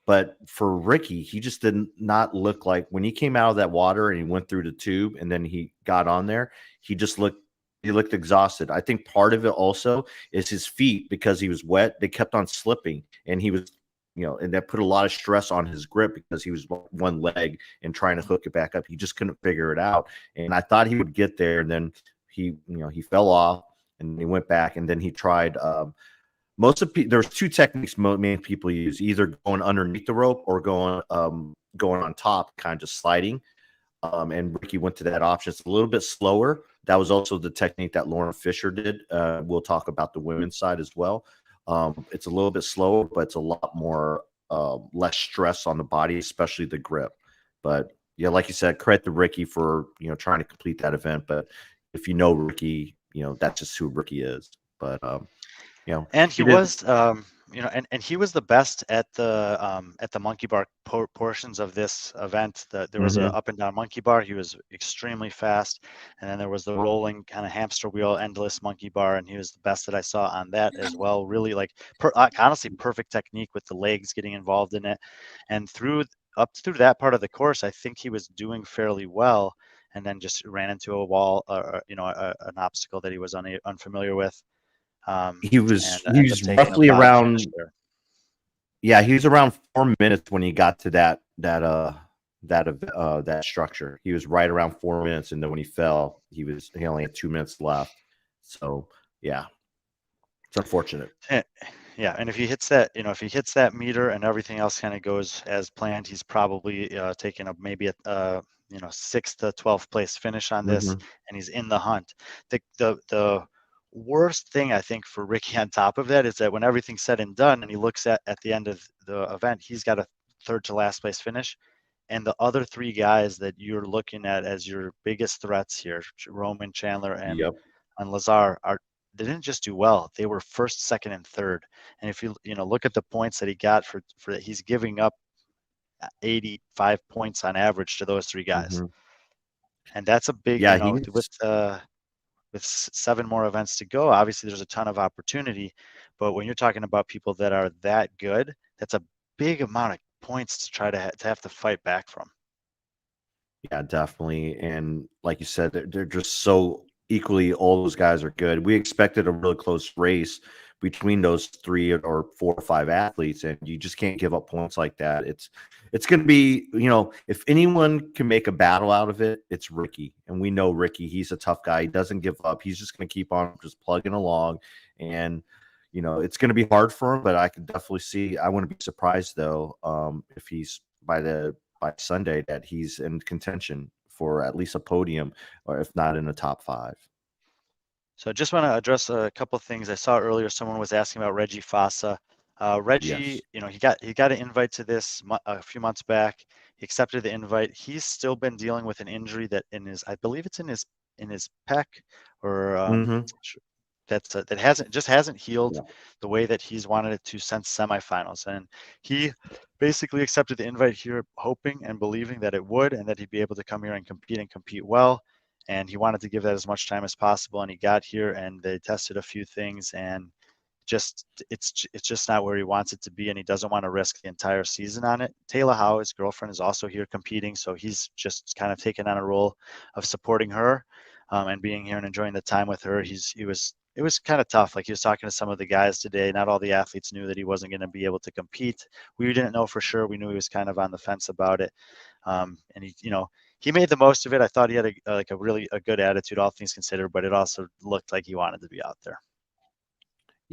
B: But for Ricky, he just did not look like, when he came out of that water and he went through the tube and then he got on there, he looked exhausted. I think part of it also is his feet, because he was wet. They kept on slipping, and he was, and that put a lot of stress on his grip because he was one leg and trying to hook it back up. He just couldn't figure it out. And I thought he would get there, and then he fell off, and he went back, and then he tried. There's two techniques many people use: either going underneath the rope or going on top, kind of just sliding. And Ricky went to that option. It's a little bit slower. That was also the technique that Lauren Fisher did. We'll talk about the women's side as well. It's a little bit slower, but it's a lot more less stress on the body, especially the grip. But yeah, like you said, credit to Ricky for trying to complete that event. But if you know Ricky, that's just who Ricky is. But
A: and he was and he was the best at the monkey bar portions of this event. There was an up and down monkey bar. He was extremely fast, and then there was the rolling kind of hamster wheel endless monkey bar, and he was the best that I saw on that as well. Really, honestly, perfect technique with the legs getting involved in it, and up through that part of the course, I think he was doing fairly well, and then just ran into a wall, an obstacle that he was unfamiliar with.
B: He was roughly around. Yeah, he was around 4 minutes when he got to that structure. He was right around 4 minutes, and then when he fell, he only had 2 minutes left. So yeah, it's unfortunate.
A: Yeah, and if he hits that meter and everything else kind of goes as planned, he's probably taking maybe a 6th to 12th place finish on this, and he's in the hunt. The worst thing I think for Ricky on top of that is that when everything's said and done and he looks at the end of the event, he's got a 3rd to last place finish, and the other 3 guys that you're looking at as your biggest threats here, Roman, Chandler, and Lazar, they didn't just do well. They were 1st, 2nd, and 3rd. And if you look at the points that he got for he's giving up 85 points on average to those 3 guys, and that's a big with 7 more events to go. Obviously, there's a ton of opportunity, but when you're talking about people that are that good, that's a big amount of points to try to have to fight back from.
B: Yeah, definitely. And like you said, they're just so equally, all those guys are good. We expected a really close race between those 3 or 4 or 5 athletes, and you just can't give up points like that. It's going to be, if anyone can make a battle out of it, it's Ricky. And we know Ricky, he's a tough guy. He doesn't give up. He's just going to keep on just plugging along. And, it's going to be hard for him, but I can definitely see, I wouldn't be surprised though, if he's by Sunday that he's in contention for at least a podium, or if not in the top 5.
A: So I just want to address a couple of things. I saw earlier someone was asking about Reggie Fossa. Reggie, yes. He got an invite to this a few months back. He accepted the invite. He's still been dealing with an injury that I believe it's in his pec, or that hasn't healed the way that he's wanted it to since semifinals. And he basically accepted the invite here, hoping and believing that it would, and that he'd be able to come here and compete well. And he wanted to give that as much time as possible. And he got here, and they tested a few things, and it's just not where he wants it to be, and he doesn't want to risk the entire season on it. Taylor Howe, his girlfriend, is also here competing, so he's just kind of taken on a role of supporting her, and being here and enjoying the time with her. It was kind of tough. Like, he was talking to some of the guys today. Not all the athletes knew that he wasn't going to be able to compete. We didn't know for sure. We knew he was kind of on the fence about it. And he made the most of it. I thought he had a good attitude, all things considered, but it also looked like he wanted to be out there.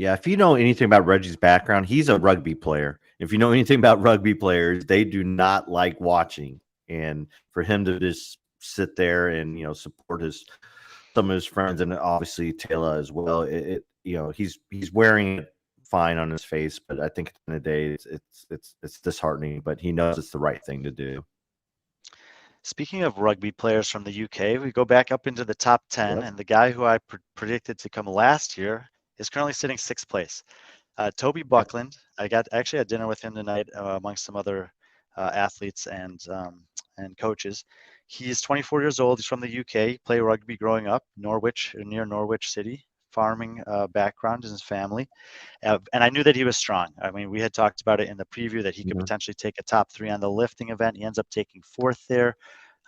B: Yeah, if you know anything about Reggie's background, he's a rugby player. If you know anything about rugby players, they do not like watching. And for him to just sit there and support his some of his friends and obviously Taylor as well, he's wearing it fine on his face, but I think at the end of the day, it's disheartening. But he knows it's the right thing to do.
A: Speaking of rugby players from the UK, we go back up into the top 10,
B: Yep.
A: and the guy who I predicted to come last year is currently sitting sixth place. Toby Buckland. I actually had dinner with him tonight amongst some other athletes and coaches. He's 24 years old. He's from the UK. He played rugby growing up, near Norwich City. Farming background in his family, and I knew that he was strong. I mean, we had talked about it in the preview that he could potentially take a top 3 on the lifting event. He ends up taking 4th there,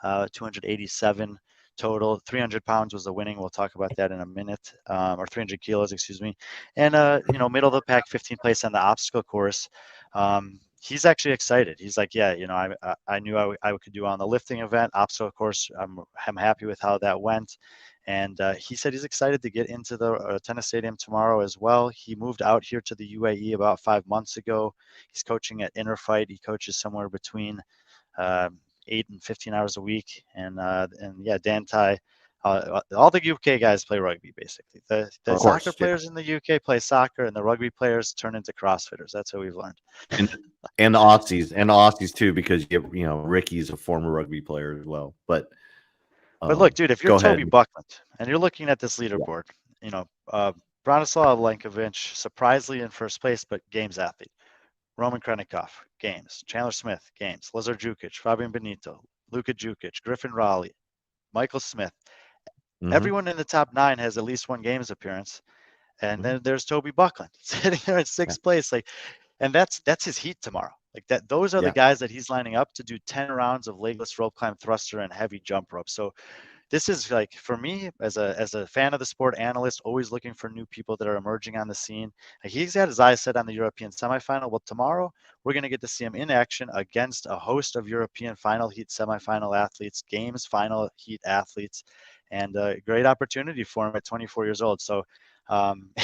A: 287 total. 300 pounds was the winning. We'll talk about that in a minute, or 300 kilos, excuse me. And middle of the pack, 15th place on the obstacle course. He's actually excited. He's like, yeah, I knew I could do on the lifting event. Obstacle course, I'm happy with how that went. And he said he's excited to get into the tennis stadium tomorrow as well. He moved out here to the UAE about 5 months ago. He's coaching at Inner Fight. He coaches somewhere between 8 and 15 hours a week. And yeah, Dan Tai, all the UK guys play rugby basically. The soccer players in the UK play soccer, and the rugby players turn into CrossFitters. That's what we've learned.
B: And the Aussies too, because Ricky's a former rugby player as well. But
A: look, dude, if you're Toby Buckland and you're looking at this leaderboard, Branislav Lenkovic, surprisingly in first place, but games athlete. Roman Krenikov, games. Chandler Smith, games. Lazar Jukic, Fabian Benito, Luka Jukic, Griffin Raleigh, Michael Smith. Everyone in the top 9 has at least one games appearance. And then there's Toby Buckland sitting there in sixth place. And that's his heat tomorrow. Those are the guys that he's lining up to do 10 rounds of legless rope climb thruster and heavy jump rope. So this is for me as a fan of the sport, analyst, always looking for new people that are emerging on the scene. He's got his eyes set on the European semifinal. Well, tomorrow we're going to get to see him in action against a host of European final heat semifinal athletes, games final heat athletes, and a great opportunity for him at 24 years old. So,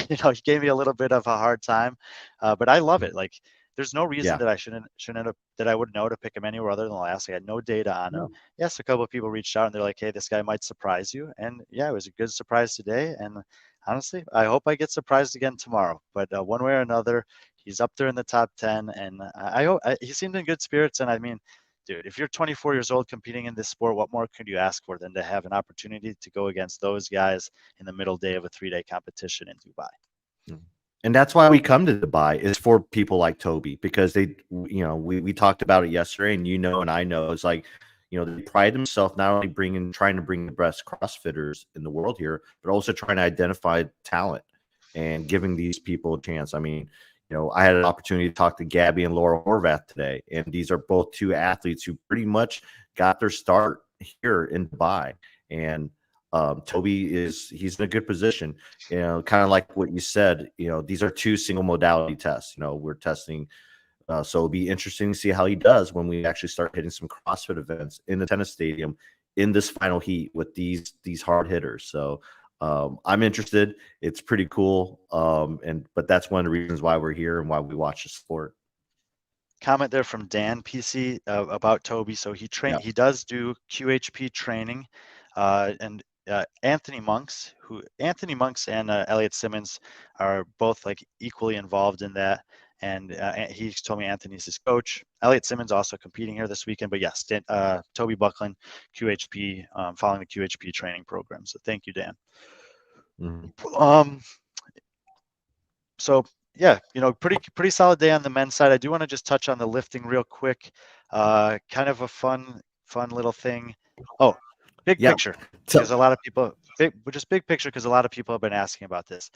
A: he gave me a little bit of a hard time, but I love it. There's no reason that I that I would know to pick him anywhere other than Alaska. I had no data on him. Yes, a couple of people reached out and they're like, "Hey, this guy might surprise you." And yeah, it was a good surprise today. And honestly, I hope I get surprised again tomorrow. But one way or another, he's up there in the top 10, and I hope he seemed in good spirits. And I mean, dude, if you're 24 years old competing in this sport, what more could you ask for than to have an opportunity to go against those guys in the middle day of a 3-day competition in Dubai?
B: And that's why we come to Dubai, is for people like Toby, because we talked about it yesterday, and and I know it's like, they pride themselves not only trying to bring the best CrossFitters in the world here, but also trying to identify talent and giving these people a chance. I mean, I had an opportunity to talk to Gabby and Laura Horvath today, and these are both 2 athletes who pretty much got their start here in Dubai. And Toby he's in a good position, kind of like what you said. These are 2 single modality tests. We're testing, so it'll be interesting to see how he does when we actually start hitting some CrossFit events in the tennis stadium in this final heat with these hard hitters. So I'm interested. It's pretty cool, but that's one of the reasons why we're here and why we watch the sport.
A: Comment there from Dan PC about Toby. So he does do QHP training, and Anthony Monks and Elliot Simmons are both equally involved in that. And he told me Anthony's his coach. Elliot Simmons also competing here this weekend. But yes, Toby Buckland, QHP, following the QHP training program. So thank you, Dan. So yeah, pretty solid day on the men's side. I do want to just touch on the lifting real quick. Kind of a fun little thing. Oh, big picture, because a lot of people big picture, because a lot of people have been asking about this.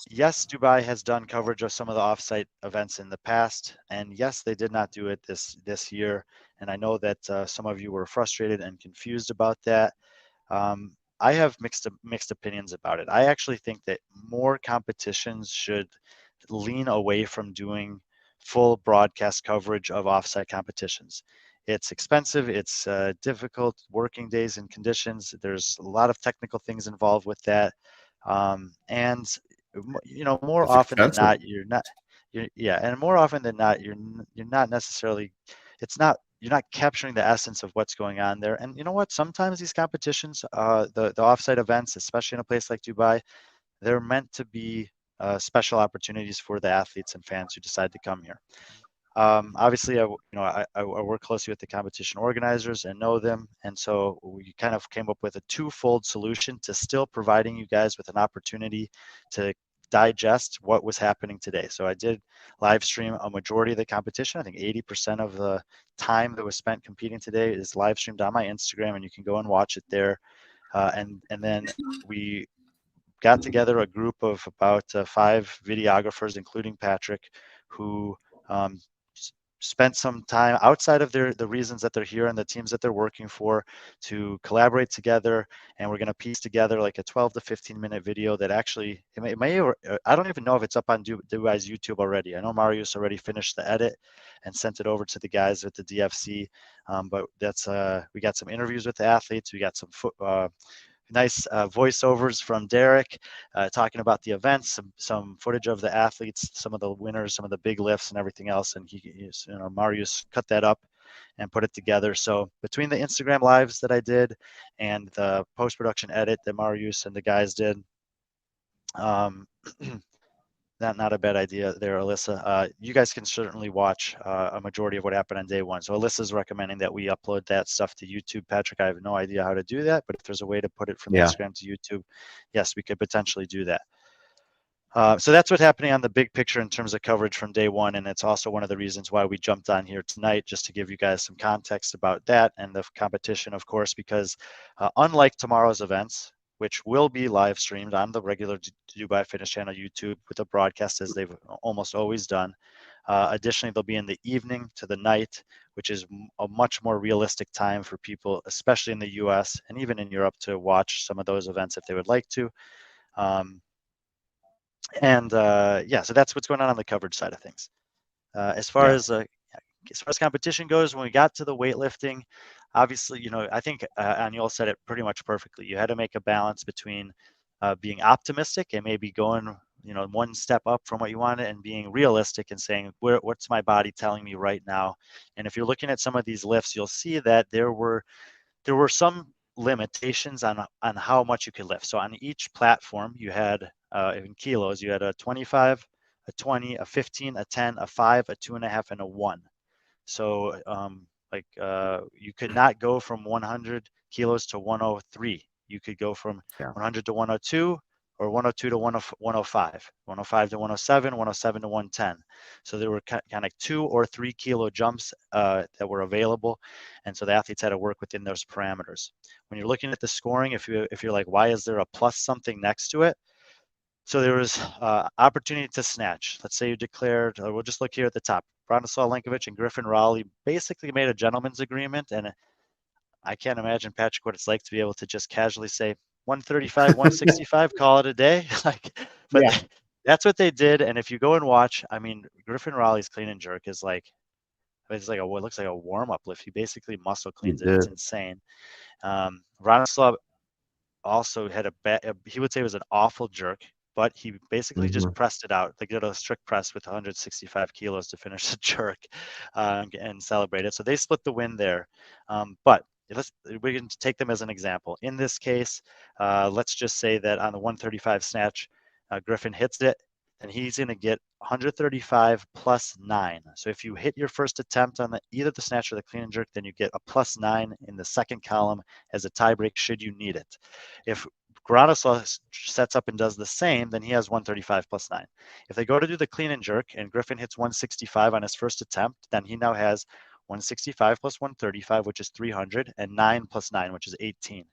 A: Yes, Dubai has done coverage of some of the offsite events in the past, and yes, they did not do it this year. And I know that some of you were frustrated and confused about that. I have mixed opinions about it. I actually think that more competitions should lean away from doing full broadcast coverage of offsite competitions. It's expensive. It's difficult working days and conditions. There's a lot of technical things involved with that. And more
B: It's
A: often than
B: expensive.
A: not, and more often than not, you're not necessarily, you're not capturing the essence of what's going on there. And you know what? Sometimes these competitions, the offsite events, especially in a place like Dubai, they're meant to be special opportunities for the athletes and fans who decide to come here. Obviously, I work closely with the competition organizers and know them, and so we kind of came up with a twofold solution to still providing you guys with an opportunity to digest what was happening today. So I did live stream a majority of the competition. I think 80% of the time that was spent competing today is live streamed on my Instagram, and you can go and watch it there. And then we got together a group of about 5 videographers, including Patrick, who um, spent some time outside of the reasons that they're here and the teams that they're working for to collaborate together. And we're going to piece together like a 12 to 15-minute video that actually, I don't even know if it's up on Dubai's YouTube already. I know Marius already finished the edit and sent it over to the guys at the DFC. But that's we got some interviews with the athletes. We got some nice voiceovers from Derek talking about the events, some footage of the athletes, some of the winners, some of the big lifts and everything else. And Marius cut that up and put it together. So between the Instagram lives that I did and the post-production edit that Marius and the guys did, not a bad idea there, Alyssa. You guys can certainly watch a majority of what happened on day one. So Alyssa's recommending that we upload that stuff to YouTube. Patrick, I have no idea how to do that, but if there's a way to put it from Instagram to YouTube, yes, we could potentially do that. So that's what's happening on the big picture in terms of coverage from day one. And it's also one of the reasons why we jumped on here tonight, just to give you guys some context about that and the competition, of course, because unlike tomorrow's events, which will be live streamed on the regular Dubai Fitness Channel YouTube with a broadcast as they've almost always done. Additionally, they'll be in the evening to the night, which is a much more realistic time for people, especially in the US and even in Europe, to watch some of those events if they would like to. So that's what's going on the coverage side of things. As far as competition goes, when we got to the weightlifting, obviously, I think Aniol said it pretty much perfectly. You had to make a balance between being optimistic and maybe going, one step up from what you wanted, and being realistic and saying, what's my body telling me right now? And if you're looking at some of these lifts, you'll see that there were some limitations on how much you could lift. So on each platform, you had in kilos, you had a 25, a 20, a 15, a 10, a 5, a 2.5, and a 1. So you could not go from 100 kilos to 103. You could go from 100 to 102, or 102 to 105, 105 to 107, 107 to 110. So there were kind of 2 or 3 kilo jumps that were available, and so the athletes had to work within those parameters. When you're looking at the scoring, if you're like, why is there a plus something next to it? So there was opportunity to snatch. Let's say you declared, we'll just look here at the top. Bronislaw Lenkovic and Griffin Raleigh basically made a gentleman's agreement, and I can't imagine, Patrick, what it's like to be able to just casually say 135, 165, call it a day. That's what they did. And if you go and watch, I mean, Griffin Raleigh's clean and jerk is like, what looks like a warm-up lift. He basically muscle cleans it. It's insane. Bronislaw also had he would say it was an awful jerk, but he basically just pressed it out. They did a strict press with 165 kilos to finish the jerk and celebrate it. So they split the win there. But we can take them as an example. In this case, let's just say that on the 135 snatch, Griffin hits it, and he's going to get 135 plus 9. So if you hit your first attempt on either the snatch or the clean and jerk, then you get a plus 9 in the second column as a tie break should you need it. If Bronislaw sets up and does the same, then he has 135 plus 9. If they go to do the clean and jerk and Griffin hits 165 on his first attempt, then he now has 165 plus 135, which is 300, and 9 plus 9, which is 18.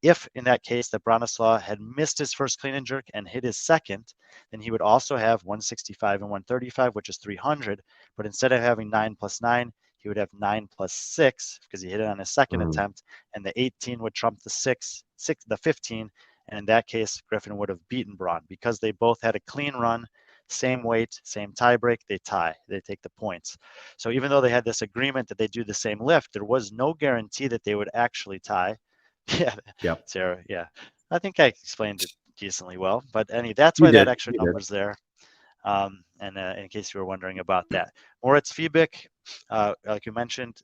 A: If in that case that Bronislaw had missed his first clean and jerk and hit his second, then he would also have 165 and 135, which is 300. But instead of having 9 plus 9, he would have 9 plus 6 because he hit it on his second attempt, and the 18 would trump the 15. And in that case, Griffin would have beaten Braun because they both had a clean run, same weight, same tie break, they tie. They take the points. So even though they had this agreement that they do the same lift, there was no guarantee that they would actually tie. Sarah, I think I explained it decently well. But that's
B: You
A: why that
B: did.
A: extra
B: You did.
A: number's there. And in case you were wondering about that, Moritz Fiebig, like you mentioned,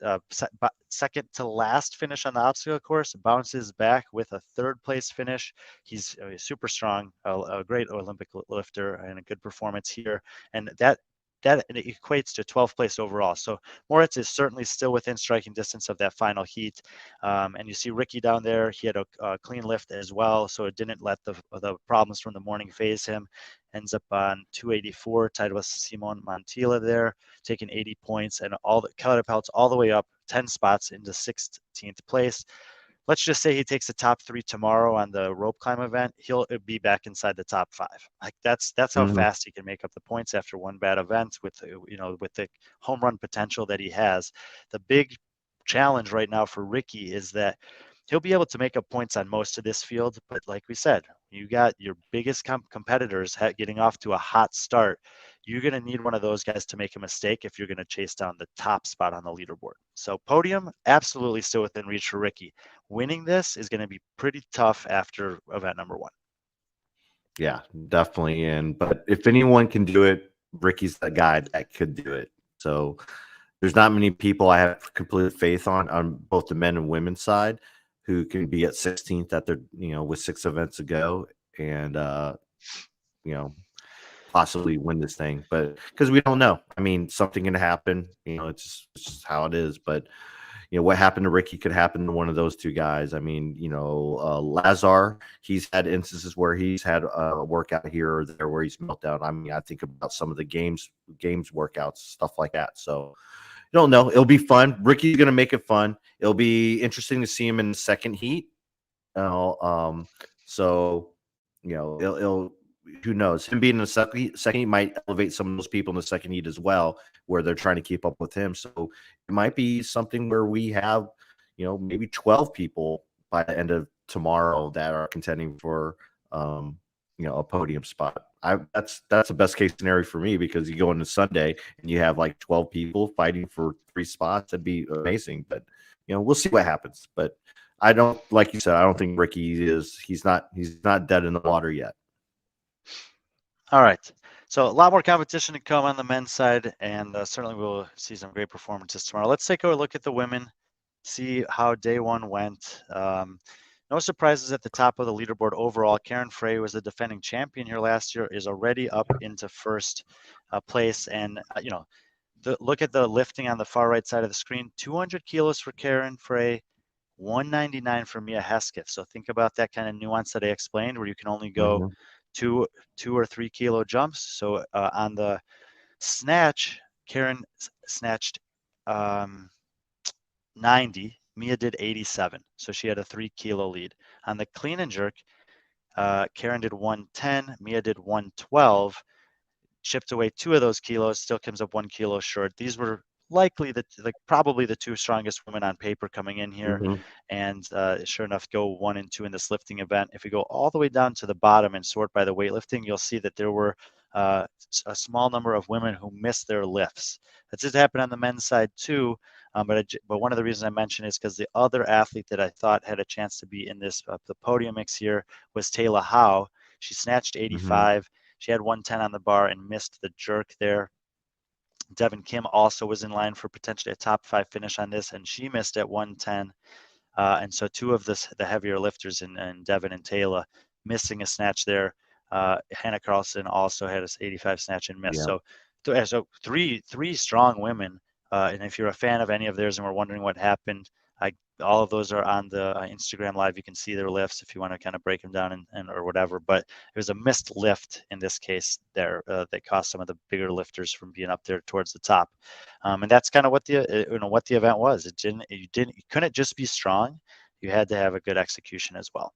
A: second to last finish on the obstacle course, bounces back with a third place finish. He's super strong, a great Olympic lifter, and a good performance here. And that equates to 12th place overall. So Moritz is certainly still within striking distance of that final heat. And you see Ricky down there. He had a clean lift as well, so it didn't let the problems from the morning phase him. Ends up on 284, tied with Simon Montilla there, taking 80 points, and all the catapults all the way up 10 spots into 16th place. Let's just say he takes the top 3 tomorrow on the rope climb event, he'll be back inside the top 5. Like that's how fast he can make up the points after one bad event with with the home run potential that he has. The big challenge right now for Ricky is that he'll be able to make up points on most of this field, but like we said, you got your biggest competitors getting off to a hot start. You're going to need one of those guys to make a mistake if you're going to chase down the top spot on the leaderboard. So podium, absolutely still within reach for Ricky. Winning this is going to be pretty tough after event number 1.
B: Yeah, definitely. But if anyone can do it, Ricky's the guy that could do it. So there's not many people I have complete faith on both the men and women's side who can be at 16th at their, with 6 events to go and, possibly win this thing. But because we don't know, I mean, something can happen, it's just how it is. But, what happened to Ricky could happen to one of those 2 guys. I mean, Lazar, he's had instances where he's had a workout here or there where he's meltdown. I mean, I think about some of the games workouts, stuff like that. So, you don't know. It'll be fun. Ricky's going to make it fun. It'll be interesting to see him in the second heat. So, it'll who knows? Him being in the second heat might elevate some of those people in the second heat as well, where they're trying to keep up with him. So it might be something where we have, maybe 12 people by the end of tomorrow that are contending for, a podium spot. That's the best case scenario for me, because you go into Sunday and you have like 12 people fighting for 3 spots. That'd be amazing. But we'll see what happens. But I don't, like you said, I don't think Ricky he's not dead in the water yet.
A: All right. So a lot more competition to come on the men's side, and certainly we'll see some great performances tomorrow. Let's take a look at the women, see how day 1 went. No surprises at the top of the leaderboard overall. Karen Frey was the defending champion here last year, is already up into first place. And, look at the lifting on the far right side of the screen. 200 kilos for Karen Frey, 199 for Mia Hesketh. So think about that kind of nuance that I explained, where you can only go 2 or 3 kilo jumps. So on the snatch, Karen snatched 90. Mia did 87. So she had a 3 kilo lead. On the clean and jerk, Karen did 110. Mia did 112. Chipped away 2 of those kilos, still comes up 1 kilo short. These were likely probably the 2 strongest women on paper coming in here. And sure enough, go 1 and 2 in this lifting event. If we go all the way down to the bottom and sort by the weightlifting, you'll see that there were a small number of women who missed their lifts. That did happen on the men's side too. But one of the reasons I mentioned is because the other athlete that I thought had a chance to be in this the podium mix here was Taylor Howe. She snatched 85. She had 110 on the bar and missed the jerk there. Devin Kim also was in line for potentially a top 5 finish on this, and she missed at 110. And so 2 of the heavier lifters, and Devin and Taylor, missing a snatch there. Hannah Carlson also had a 85 snatch and miss. Yeah. So three strong women. And if you're a fan of any of theirs and we're wondering what happened, all of those are on the Instagram live. You can see their lifts if you want to kind of break them down and or whatever. But it was a missed lift in this case there that cost some of the bigger lifters from being up there towards the top. And that's kind of what the event was. You couldn't just be strong. You had to have a good execution as well.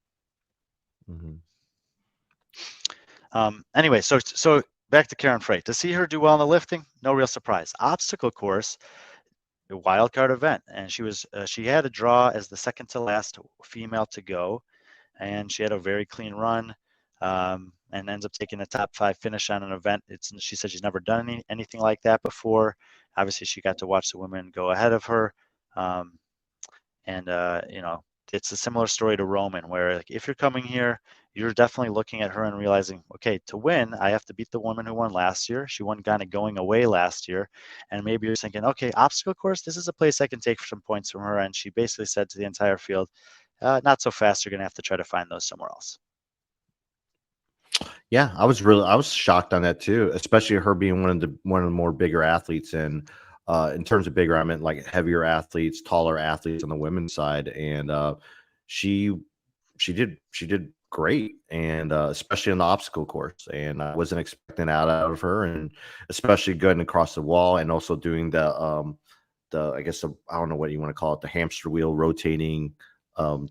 A: Anyway, so back to Karen Frey. To see her do well in the lifting, no real surprise. Obstacle course, a wild card event, and she had a draw as the second to last female to go, and she had a very clean run, and ends up taking a top 5 finish on an event. She said she's never done anything like that before. Obviously, she got to watch the women go ahead of her, and it's a similar story to Roman, where like, if you're coming here, you're definitely looking at her and realizing, okay, to win, I have to beat the woman who won last year. She won kind of going away last year. And maybe you're thinking, okay, obstacle course, this is a place I can take some points from her. And she basically said to the entire field, not so fast. You're going to have to try to find those somewhere else.
B: Yeah, I was shocked on that too, especially her being one of the more bigger athletes. And in terms of bigger, I meant like heavier athletes, taller athletes on the women's side. And she did great, and especially on the obstacle course. And I wasn't expecting that out of her, and especially going across the wall and also doing the I guess I don't know what you want to call it, the hamster wheel rotating um,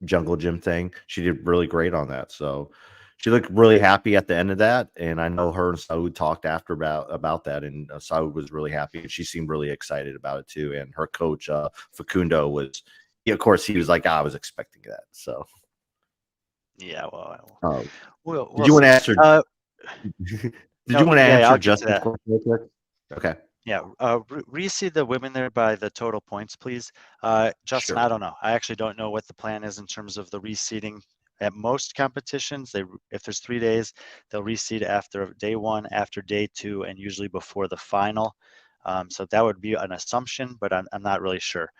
B: jungle gym thing. She did really great on that. So she looked really happy at the end of that. And I know her and Saud talked after about that, and Saud was really happy, and she seemed really excited about it too. And her coach Facundo was, of course, he was like, I was expecting that. So
A: yeah, well,
B: did you want to answer? Did you want to answer
A: I'll get to
B: Justin's
A: that.
B: question real quick? Okay.
A: Yeah, reseed the women there by the total points, please. Justin,
B: Sure.
A: I don't know. I actually don't know what the plan is in terms of the reseeding. At most competitions, if there's 3 days, they'll reseed after day 1, after day 2, and usually before the final. So that would be an assumption, but I'm not really sure.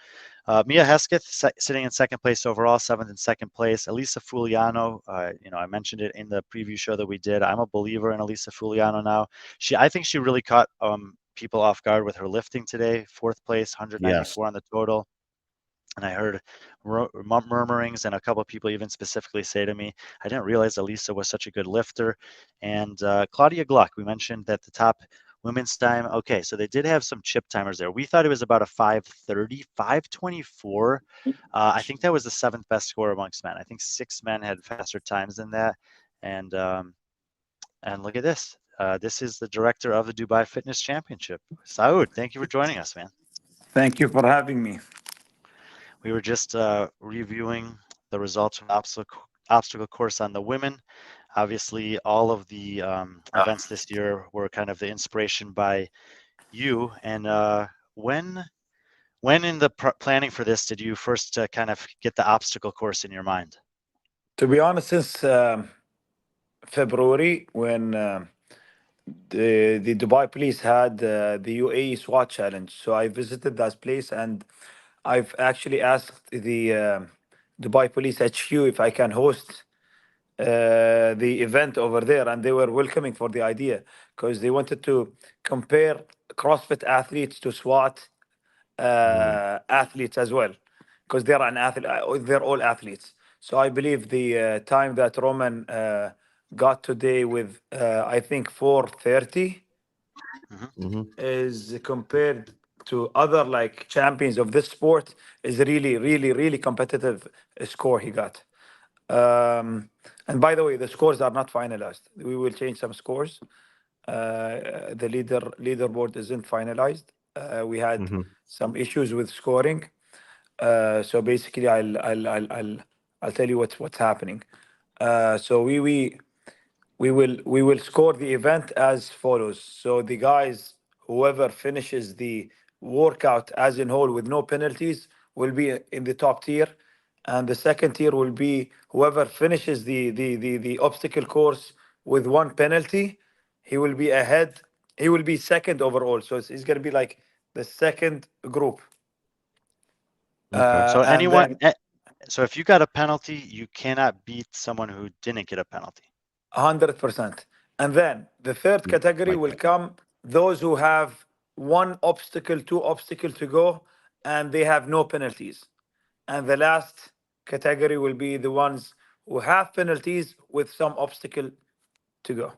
A: Mia Hesketh sitting in second place overall, 7th in second place. Elisa Fuliano, I mentioned it in the preview show that we did. I'm a believer in Elisa Fuliano now. I think she really caught people off guard with her lifting today. 4th place, 194 on the total. And I heard murmurings, and a couple of people even specifically say to me, I didn't realize Elisa was such a good lifter. And Claudia Gluck, we mentioned that the top women's time. Okay, so they did have some chip timers there. We thought it was about a 5:30, 5:24. I think that was the 7th best score amongst men. I think 6 men had faster times than that. And look at this. This is the director of the Dubai Fitness Championship. Saud, thank you for joining us, man.
D: Thank you for having me.
A: We were just reviewing the results from the obstacle course on the women. Obviously, all of the events this year were kind of the inspiration by you. And when in the planning for this did you first kind of get the obstacle course in your mind?
D: To be honest, since February, when the Dubai police had the UAE SWAT challenge, so I visited that place, and I've actually asked the Dubai police HQ if I can host the event over there, and they were welcoming for the idea because they wanted to compare CrossFit athletes to SWAT athletes as well, because they're an athlete. They're all athletes. So I believe the time that Roman got today with I think 4:30 is compared to other like champions of this sport is really, really, really competitive score he got. And by the way, the scores are not finalized. We will change some scores. The leaderboard isn't finalized. We had some issues with scoring. So basically, I'll tell you what's happening. So we will score the event as follows. So the guys, whoever finishes the workout as in whole with no penalties, will be in the top tier, and the second tier will be whoever finishes the obstacle course with 1 penalty. He will be ahead. He will be second overall. So it's going to be like the second group.
A: So
D: And then
A: so if you got a penalty, you cannot beat someone who didn't get a penalty.
D: 100%. And then the third category will come those who have 1 obstacle, 2 obstacles to go, and they have no penalties. And the last category will be the ones who have penalties with some obstacle to go.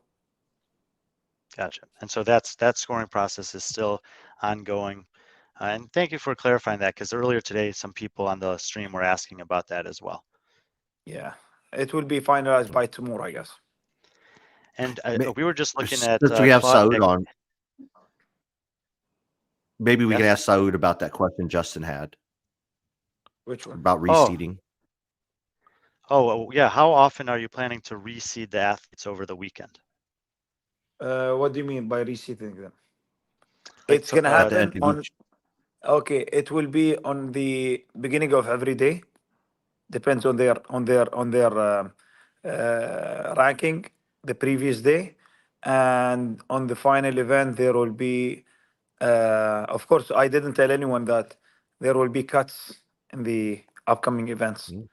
A: Gotcha. And so that scoring process is still ongoing. And thank you for clarifying that, because earlier today, some people on the stream were asking about that as well.
D: Yeah, it will be finalized by tomorrow, I guess.
A: And we were just looking at
B: since we have Saud on, maybe we can ask Saud about that question Justin had.
D: Which one?
B: About reseeding.
A: Oh, yeah. How often are you planning to reseed the athletes over the weekend?
D: What do you mean by reseating them? It's going to happen on... Okay, it will be on the beginning of every day. depends on their ranking the previous day, and on the final event there will be. Of course, I didn't tell anyone that there will be cuts in the upcoming events.
B: Mm.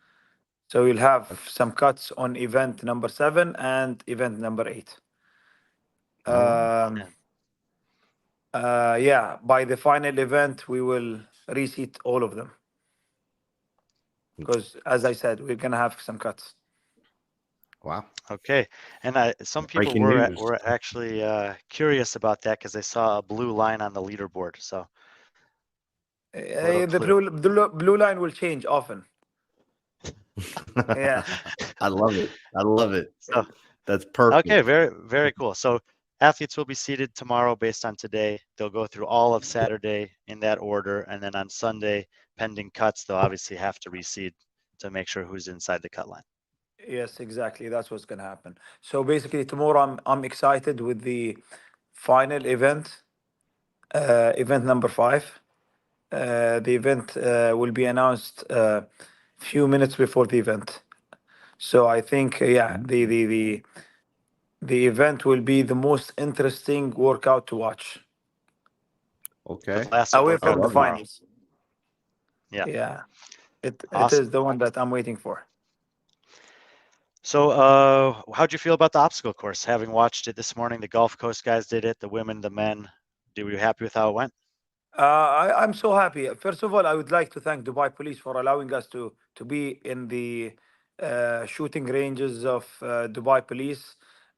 D: So you'll have some cuts on event number 7 and event number 8.
B: Oh,
D: Um, yeah, by the final event, we will reseat all of them because, as I said, we're gonna have some cuts.
B: wow.
A: Okay, and some people
B: Breaking news.
A: were actually curious about that because they saw a blue line on the leaderboard. So a little
D: The
A: clue.
D: blue line will change often. Yeah.
B: I love it. I love it.
A: So
B: That's perfect.
A: okay, very cool. So athletes will be seated tomorrow based on today. They'll go through all of Saturday in that order, and then on Sunday, pending cuts, they'll obviously have to reseed to make sure who's inside the cut line.
D: Yes, exactly. That's what's gonna happen. So basically, tomorrow I'm excited with the final event, event number 5. The event will be announced few minutes before the event. So I think, yeah, the event will be the most interesting workout to watch,
A: The
B: Okay.
A: classic
D: away
B: I
A: workout
D: from the
B: love it.
A: tomorrow.
D: finals.
A: Yeah,
D: Yeah, it
A: awesome.
D: is the one that I'm waiting for.
A: So, how'd you feel about the obstacle course? Having watched it this morning, the Gulf Coast guys did it, the women, the men. Were you happy with how it went?
D: I'm so happy. First of all, I would like to thank Dubai Police for allowing us to be in the shooting ranges of Dubai Police,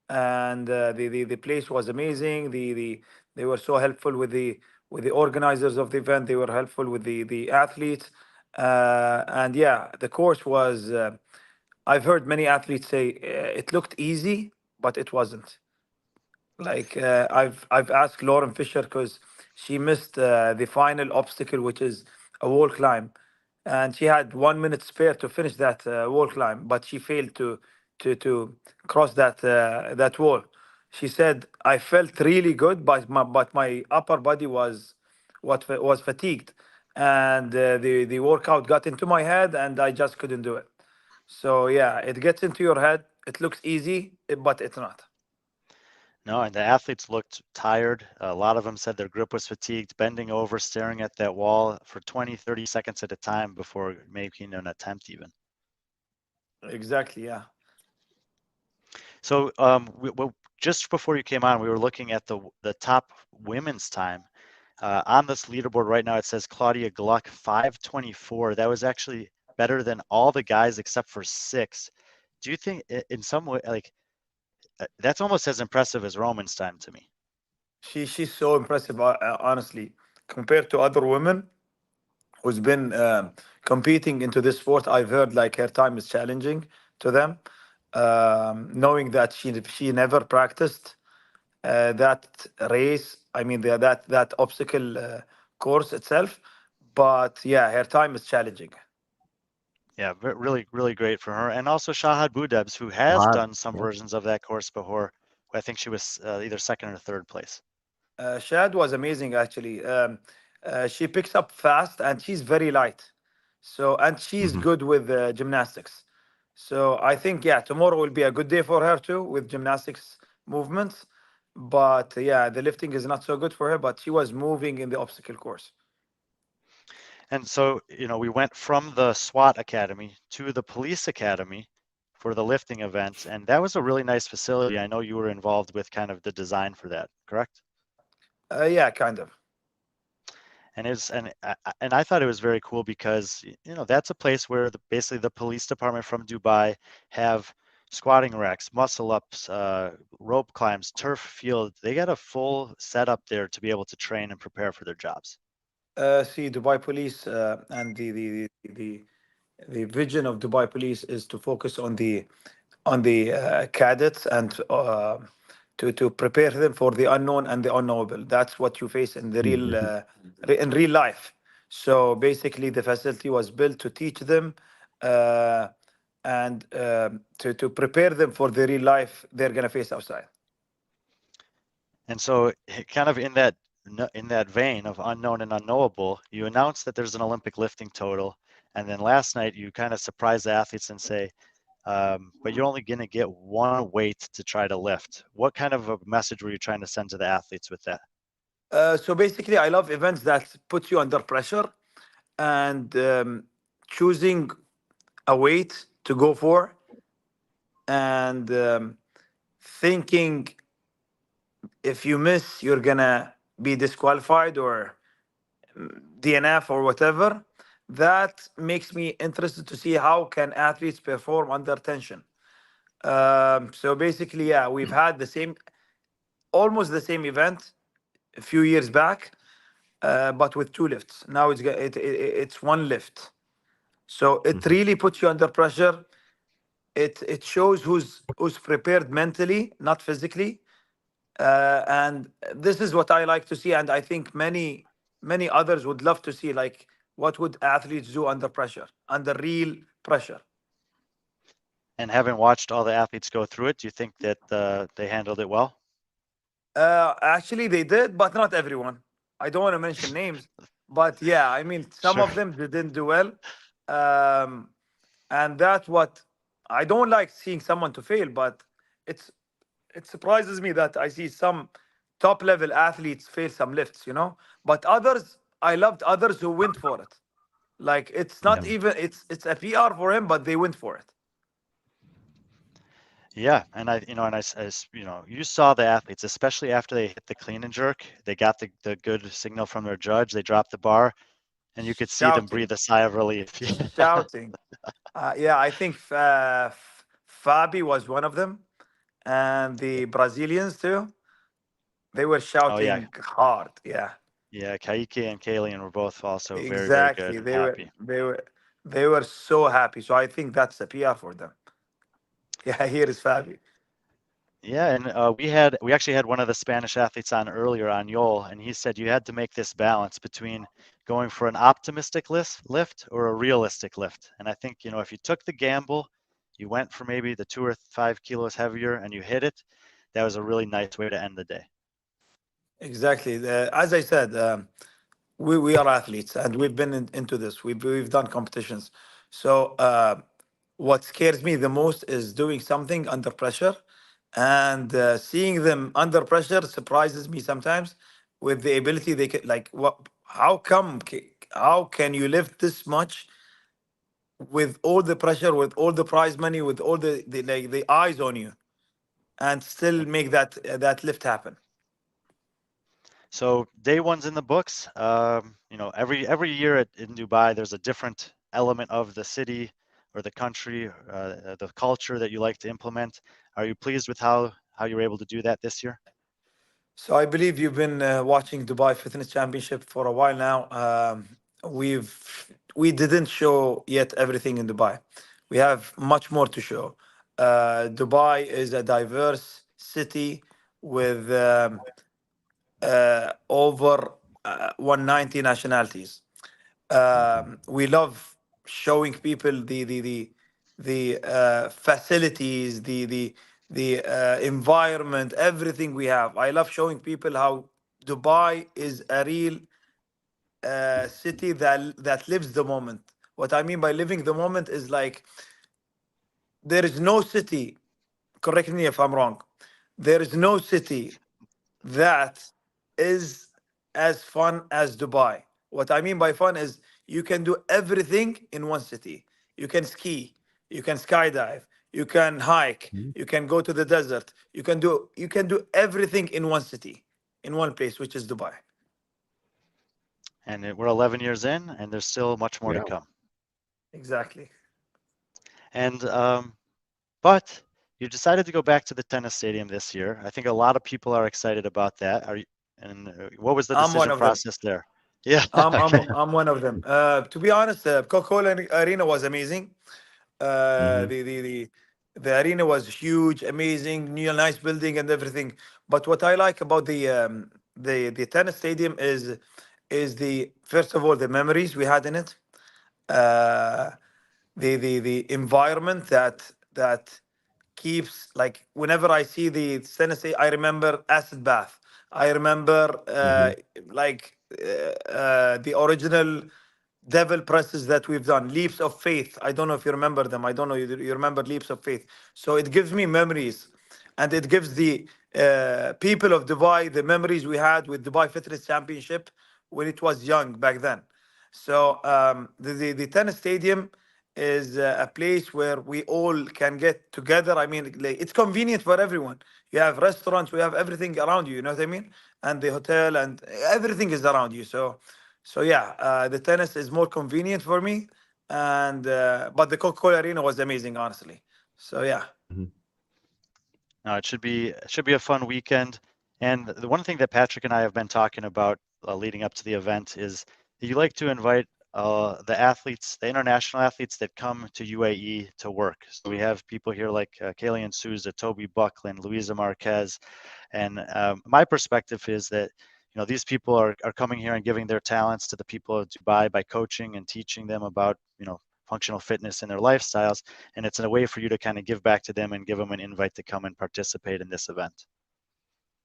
D: and the place was amazing. They were so helpful with the organizers of the event. They were helpful with the athletes, and yeah, the course was. I've heard many athletes say it looked easy, but it wasn't. Like I've asked Lauren Fisher because she missed the final obstacle, which is a wall climb, and she had 1 minute spare to finish that wall climb, but she failed to cross that wall. She said, "I felt really good, but my upper body was fatigued, and the workout got into my head, and I just couldn't do it." So yeah, it gets into your head. It looks easy, but it's not.
A: No, and the athletes looked tired. A lot of them said their grip was fatigued, bending over, staring at that wall for 20, 30 seconds at a time before making an attempt even.
D: Exactly, yeah.
A: So, just before you came on, we were looking at the top women's time. On this leaderboard right now, it says Claudia Gluck 5:24. That was actually better than all the guys except for 6. Do you think in some way, like that's almost as impressive as Roman's time to me?
D: She's so impressive, honestly, compared to other women who's been competing into this sport. I've heard like her time is challenging to them, knowing that she never practiced that race. I mean, that obstacle course itself. But yeah, her time is challenging.
A: Yeah, really, really great for her. And also Shahad Boudebs, who has
B: Wow.
A: done some versions of that course before. I think she was either second or third place.
D: Shad was amazing actually. She picks up fast and she's very light. So and she's
B: Mhm.
D: good with gymnastics. So I think yeah, tomorrow will be a good day for her too with gymnastics movements. But yeah, the lifting is not so good for her. But she was moving in the obstacle course.
A: And so, we went from the SWAT Academy to the Police Academy for the lifting event, and that was a really nice facility. I know you were involved with kind of the design for that, correct?
D: Yeah, kind of.
A: And I thought it was very cool because that's a place where basically the police department from Dubai have squatting racks, muscle ups, rope climbs, turf field. They got a full setup there to be able to train and prepare for their jobs.
D: See, Dubai Police and the vision of Dubai Police is to focus on the cadets and to prepare them for the unknown and the unknowable. That's what you face in the real
B: Mhm.
D: in real life. So basically, the facility was built to teach them uh, and to prepare them for the real life they're gonna face outside.
A: And so, kind of in that vein of unknown and unknowable, you announced that there's an Olympic lifting total, And then last night, you kind of surprise the athletes and say, but you're only going to get one weight to try to lift. What kind of a message were you trying to send to the athletes with that?
D: So basically, I love events that put you under pressure, and choosing a weight to go for, and thinking if you miss, you're gonna be disqualified or DNF or whatever. That makes me interested to see how can athletes perform under tension. So basically, yeah, we've had the same, almost the same event a few years back, but with two lifts. Now it's one lift. So it
B: Mhm.
D: really puts you under pressure. It shows who's prepared mentally, not physically. And this is what I like to see, and I think many others would love to see, like, what would athletes do under pressure, under real pressure.
A: And having watched all the athletes go through it, do you think that they handled it well?
D: Actually, they did, but not everyone. I don't want to mention names, but yeah, I mean, some
A: Sure.
D: of them didn't do well, um, and that's what I don't like, seeing someone to fail. But it's it surprises me that I see some top level athletes fail some lifts, But others, I loved others who went for it. Like, it's not
B: Yeah.
D: even it's a PR for him, but they went for it.
A: Yeah, and you saw the athletes, especially after they hit the clean and jerk. They got the good signal from their judge. They dropped the bar, and you could see them
D: Shouting,
A: breathe a sigh of relief.
D: shouting. Yeah, I think Fabi was one of them, and the Brazilians too. They were
A: Oh yeah,
D: shouting hard. Yeah,
A: yeah. Kaike and Kalian were both also very, very good
D: exactly.
A: and
D: They were
A: happy.
D: they were they were so happy. So I think that's a PR for them. Yeah, here is Fabi.
A: Yeah, and we actually had one of the Spanish athletes on earlier, Aniol, and he said you had to make this balance between going for an optimistic lift or a realistic lift. And I think, if you took the gamble, you went for maybe the 2 or 5 kilos heavier and you hit it, that was a really nice way to end the day.
D: Exactly. As I said, we are athletes, and we've been into this. We've done competitions. So what scares me the most is doing something under pressure, and seeing them under pressure surprises me sometimes with the ability they can, like, what, how can you lift this much with all the pressure, with all the prize money, with all the eyes on you, and still make that lift happen.
A: So day one's in the books. Every year in Dubai, there's a different element of the city or the country, the culture that you like to implement. Are you pleased with how you were able to do that this year?
D: So I believe you've been watching Dubai Fitness Championship for a while now. We didn't show yet everything in Dubai. We have much more to show. Dubai is a diverse city with over 190 nationalities. We love showing people the facilities, the environment, everything we have. I love showing people how Dubai is a real city that lives the moment. What I mean by living the moment is, like, there is no city. Correct me if I'm wrong. There is no city that is as fun as Dubai. What I mean by fun is you can do everything in one city. You can ski, you can skydive, you can hike,
B: Mhm.
D: you can go to the desert. You can do everything in one city, in one place, which is Dubai.
A: And we're 11 years in, and there's still much more to
B: Yeah.
A: come.
D: Exactly.
A: And but you decided to go back to the tennis stadium this year. I think a lot of people are excited about that. What was the
D: I'm one
A: decision
D: of them.
A: process there? Yeah.
D: I'm I'm
A: Okay.
D: I'm one of them. To be honest, Coca-Cola Arena was amazing. Uh,
B: Mhm.
D: the the the the arena was huge, amazing, new, nice building and everything. But what I like about the tennis stadium is the first of all the memories we had in it, uh, the environment that keeps, like, whenever I see the tennis stadium, I remember acid bath. I remember
B: Mhm.
D: the original devil presses that we've done, leaps of faith. I don't know if you remember them. I don't know you remember leaps of faith. So it gives me memories, and it gives the people of Dubai the memories we had with Dubai Fitness Championship when it was young back then. So the tennis stadium is a place where we all can get together. I mean, like, it's convenient for everyone. You have restaurants, we have everything around you. You know what I mean? And the hotel and everything is around you. So yeah, the tennis is more convenient for me. And but the Coca-Cola Arena was amazing, honestly. So yeah.
B: Mhm.
A: No, it should be a fun weekend. And the one thing that Patrick and I have been talking about leading up to the event is that you like to invite the athletes, the international athletes that come to UAE to work. So we have people here like Kalian Souza, Toby Buckland, Luisa Marquez, and my perspective is that these people are coming here and giving their talents to the people of Dubai by coaching and teaching them about functional fitness in their lifestyles, and it's a way for you to kind of give back to them and give them an invite to come and participate in this event.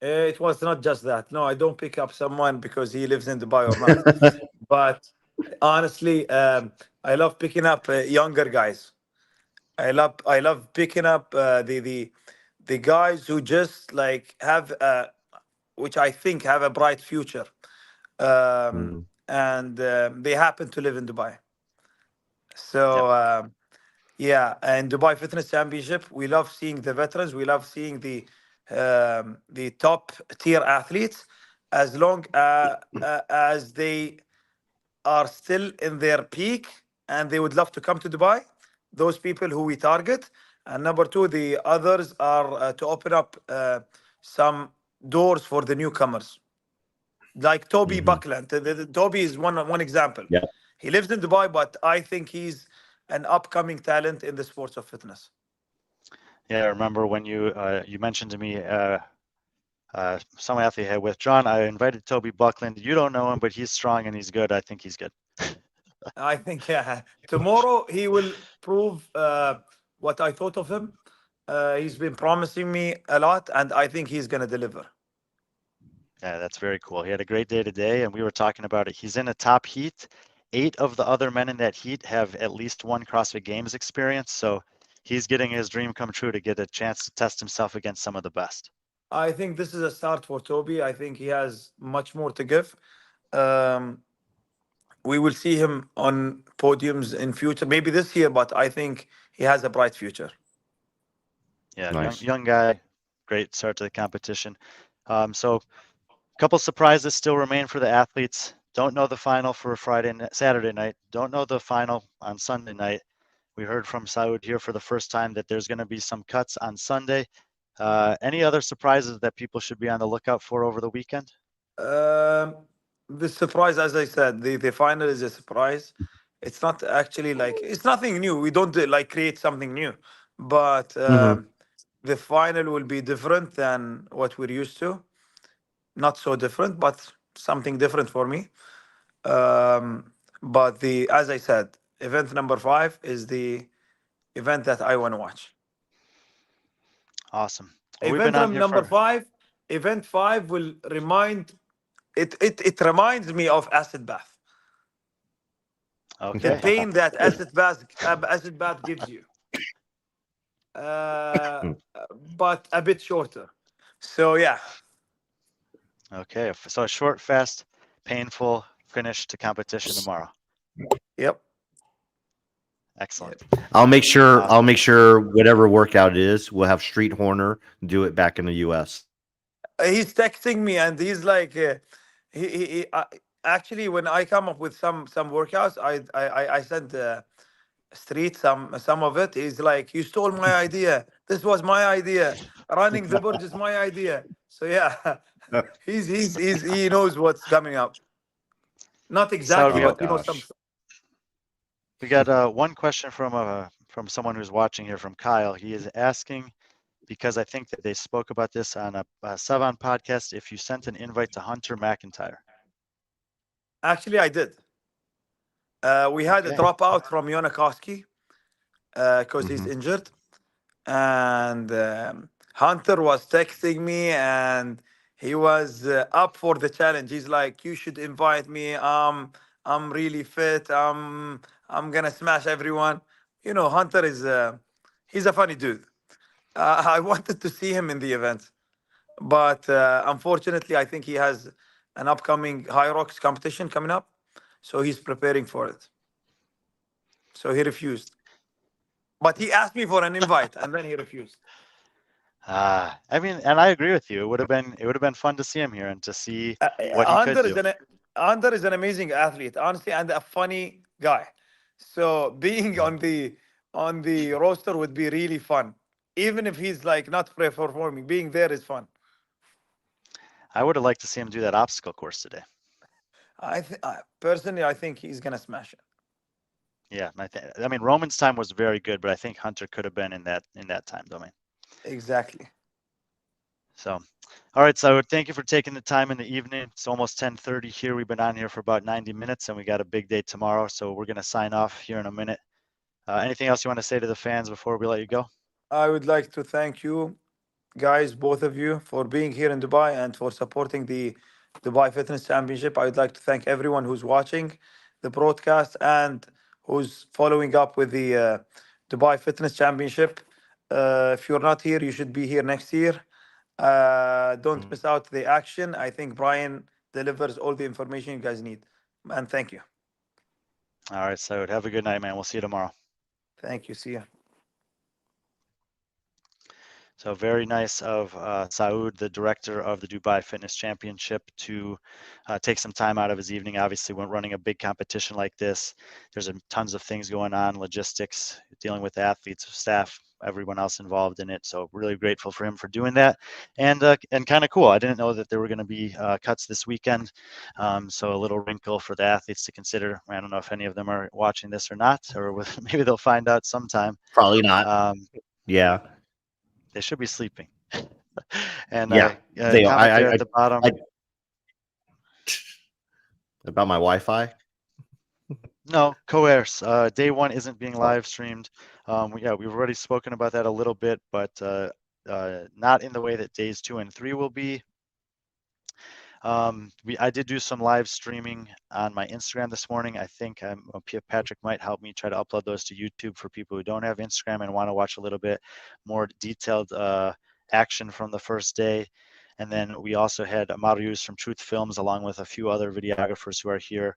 D: It was not just that. No, I don't pick up someone because he lives in Dubai or not. But honestly, I love picking up younger guys. I love picking up the guys who just like have which I think have a bright future,
B: Mm.
D: and they happen to live in Dubai.
A: Yep.
D: So yeah, and Dubai Fitness Championship, we love seeing the veterans. We love seeing the top tier athletes, as long as they are still in their peak and they would love to come to Dubai. Those people who we target. And number two, the others are to open up some doors for the newcomers, like Toby
B: Mhm.
D: Buckland. Toby is one example.
B: Yeah.
D: He lives in Dubai, but I think he's an upcoming talent in the sports of fitness.
A: Yeah, I remember when you mentioned to me some athlete had withdrawn. I invited Toby Buckland. You don't know him, but he's strong and he's good. I think he's good.
D: I think yeah, tomorrow he will prove what I thought of him. He's been promising me a lot, and I think he's gonna deliver.
A: Yeah, that's very cool. He had a great day today, and we were talking about it. He's in a top heat. 8 of the other men in that heat have at least one CrossFit Games experience, so he's getting his dream come true to get a chance to test himself against some of the best.
D: I think this is a start for Toby. I think he has much more to give. Um, we will see him on podiums in future, maybe this year, but I think he has a bright future.
A: Yeah, young
B: Nice.
A: young guy, great start to the competition. So a couple surprises still remain for the athletes. Don't know the final for Saturday night. Don't know the final on Sunday night. We heard from Saud here for the first time that there's going to be some cuts on Sunday. Any other surprises that people should be on the lookout for over the weekend?
D: Um, the surprise, as I said, the final is a surprise. It's not actually like it's nothing new. We don't like create something new, but
B: Mhm.
D: the final will be different than what we're used to. Not so different, but something different for me. But the as I said, event number 5 is the event that I want to watch.
A: Awesome. Well, we've been
D: Event
A: on here
D: number
A: for
D: 5, event 5 will remind it reminds me of acid bath. The
A: okay.
D: pain that acid bath gives you, uh, but a bit shorter. So yeah,
A: Okay. So a short, fast, painful finish to competition tomorrow.
D: yep.
A: Excellent.
B: I'll make sure. I'll
A: Awesome.
B: make sure whatever workout it is, we'll have Street Horner do it back in the U.S.
D: He's texting me and he's like, actually when I come up with some workouts, I send Street some of it. He's like, you stole my idea. This was my idea. Running the Burj is my idea. So yeah, he knows what's coming up. Not
A: So
D: exactly,
A: we
B: Oh
A: got
D: but you know some.
B: gosh.
A: we got one question from someone who's watching here from Kyle. He is asking because I think that they spoke about this on a Savan podcast. If you sent an invite to Hunter McIntyre.
D: Actually, I did. We had a
A: Okay.
D: dropout from Yonakowski because he's
B: Mhm.
D: injured, and Hunter was texting me, and he was up for the challenge. He's like, "You should invite me. I'm really fit. I'm gonna smash everyone. Hunter is he's a funny dude. I wanted to see him in the event, but unfortunately, I think he has an upcoming High Rocks competition coming up, so he's preparing for it. So he refused. But he asked me for an invite, and then he refused.
A: I mean, and I agree with you. It would have been fun to see him here and to see what he could
D: Hunter is
A: do.
D: an amazing athlete, honestly, and a funny guy. So being on the roster would be really fun, even if he's like not performing. Being there is fun.
A: I would have liked to see him do that obstacle course today.
D: Personally, I think he's gonna smash it.
A: Yeah, I mean, Roman's time was very good, but I think Hunter could have been in that time domain.
D: Exactly.
A: So, all right, so thank you for taking the time in the evening. It's almost 10:30 here. We've been on here for about 90 minutes, and we got a big day tomorrow. So we're gonna sign off here in a minute. Anything else you want to say to the fans before we let you go?
D: I would like to thank you guys, both of you, for being here in Dubai and for supporting the Dubai Fitness Championship. I would like to thank everyone who's watching the broadcast and who's following up with the Dubai Fitness Championship. If you're not here, you should be here next year. Don't miss out the action. I think Brian delivers all the information you guys need. And thank you.
A: All right, so have a good night, man. We'll see you tomorrow.
D: Thank you. See you.
A: So very nice of Saud, the director of the Dubai Fitness Championship, to take some time out of his evening. Obviously, when running a big competition like this, there's tons of things going on, logistics, dealing with athletes, staff, everyone else involved in it. So really grateful for him for doing that, and kind of cool. I didn't know that there were going to be cuts this weekend, so a little wrinkle for the athletes to consider. I don't know if any of them are watching this or not, or maybe they'll find out sometime.
B: Probably not. Yeah.
A: They should be sleeping. And
B: Yeah. They are.
A: comment there at the bottom.
B: About my Wi-Fi.
A: No, coerce. Day one isn't being live streamed. We've already spoken about that a little bit, but not in the way that days 2 and 3 will be. I did do some live streaming on my Instagram this morning. I think Patrick might help me try to upload those to YouTube for people who don't have Instagram and want to watch a little bit more detailed action from the first day. And then we also had Marius from Truth Films, along with a few other videographers who are here,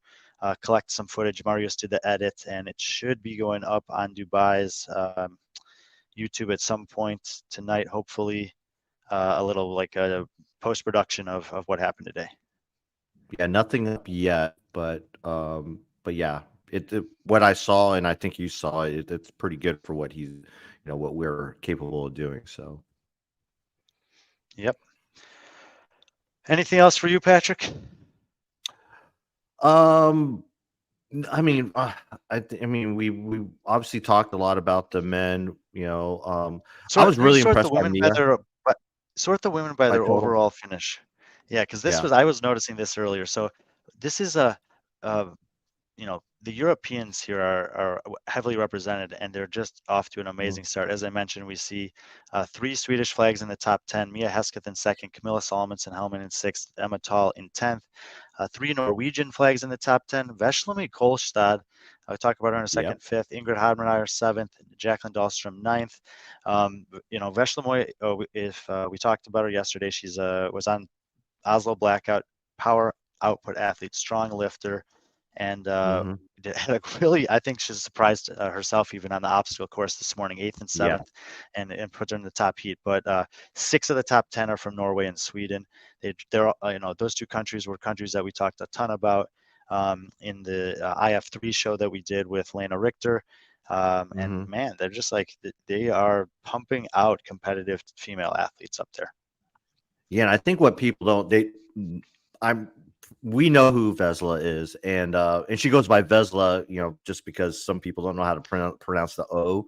A: collect some footage. Marius did the edit, and it should be going up on Dubai's YouTube at some point tonight, hopefully. A little like a post-production of what happened today.
B: Yeah, nothing up yet, but yeah, what I saw, and I think you saw it, it's pretty good for what what we're capable of doing. So,
A: yep. Anything else for you, Patrick?
B: I mean, we obviously talked a lot about the men. I was really impressed by Mia.
A: Sort the women by their overall finish. Yeah, because I was noticing this earlier. So this is the Europeans here are heavily represented, and they're just off to an amazing start. As I mentioned, we see 3 Swedish flags in the top 10, Mia Hesketh in second, Camilla Salomonsson Hellman in sixth, Emma Tall in 10th, 3 Norwegian flags in the top 10, Veslami Kolstad, I'll talk about her in a second, 5th, Ingrid Hadmeyer 7th, Jacqueline Dahlstrom 9th. Veslami, if we talked about her yesterday, she's was on Oslo Blackout, power output athlete, strong lifter, and really, I think she's surprised herself even on the obstacle course this morning, 8th and 7th, and put her in the top heat. But 6 of the top 10 are from Norway and Sweden. They're those 2 countries were countries that we talked a ton about in the IF3 show that we did with Lena Richter. And man, they're just like, they are pumping out competitive female athletes up there.
B: Yeah, and I think what people don't, we know who Vesla is, and she goes by Vesla, just because some people don't know how to pronounce the O,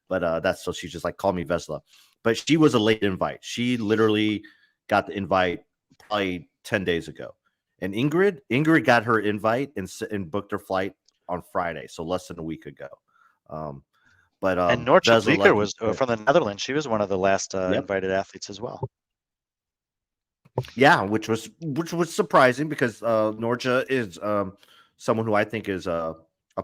B: but that's so she's just like, call me Vesla. But she was a late invite. She literally got the invite probably 10 days ago, and Ingrid got her invite and booked her flight on Friday, so less than a week ago.
A: And Noortje Bleeker was from the Netherlands. She was one of the last invited athletes as well.
B: Yeah, which was surprising because Noortje is someone who I think is a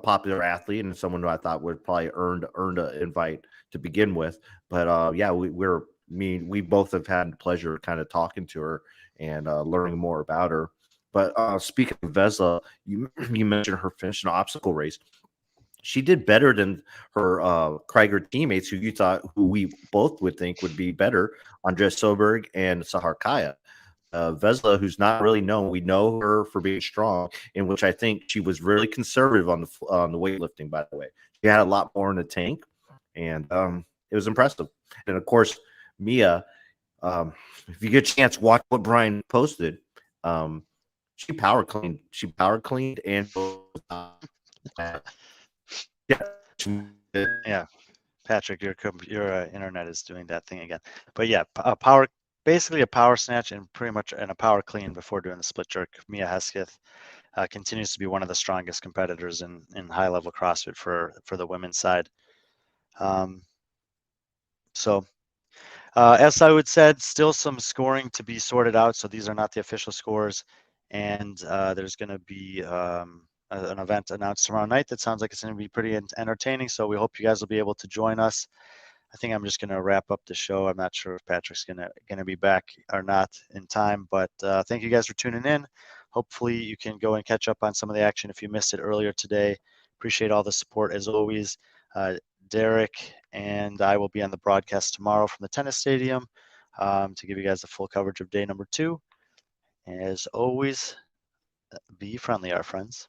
B: popular athlete and someone who I thought would probably earned an invite to begin with. But yeah, we both have had the pleasure of kind of talking to her and learning more about her. But speaking of Vesla, you mentioned her finishing an obstacle race. She did better than her Krieger teammates, who we both would think would be better, Andres Soberg and Sahar Kaya. Vesla, who's not really known, we know her for being strong, in which I think she was really conservative on the weightlifting. By the way, she had a lot more in the tank, and it was impressive. And of course, Mia, if you get a chance, watch what Brian posted. She power cleaned. She power cleaned and
A: Yeah, Patrick, your internet is doing that thing again. But yeah, power, basically a power snatch and pretty much and a power clean before doing the split jerk. Mia Hesketh continues to be one of the strongest competitors in high level CrossFit for the women's side. So as I would said, still some scoring to be sorted out. So these are not the official scores, and there's going to be an event announced tomorrow night that sounds like it's going to be pretty entertaining. So we hope you guys will be able to join us. I think I'm just going to wrap up the show. I'm not sure if Patrick's going to be back or not in time, but thank you guys for tuning in. Hopefully you can go and catch up on some of the action if you missed it earlier today. Appreciate all the support as always. Derek and I will be on the broadcast tomorrow from the tennis stadium to give you guys the full coverage of day number 2. As always, be friendly, our friends.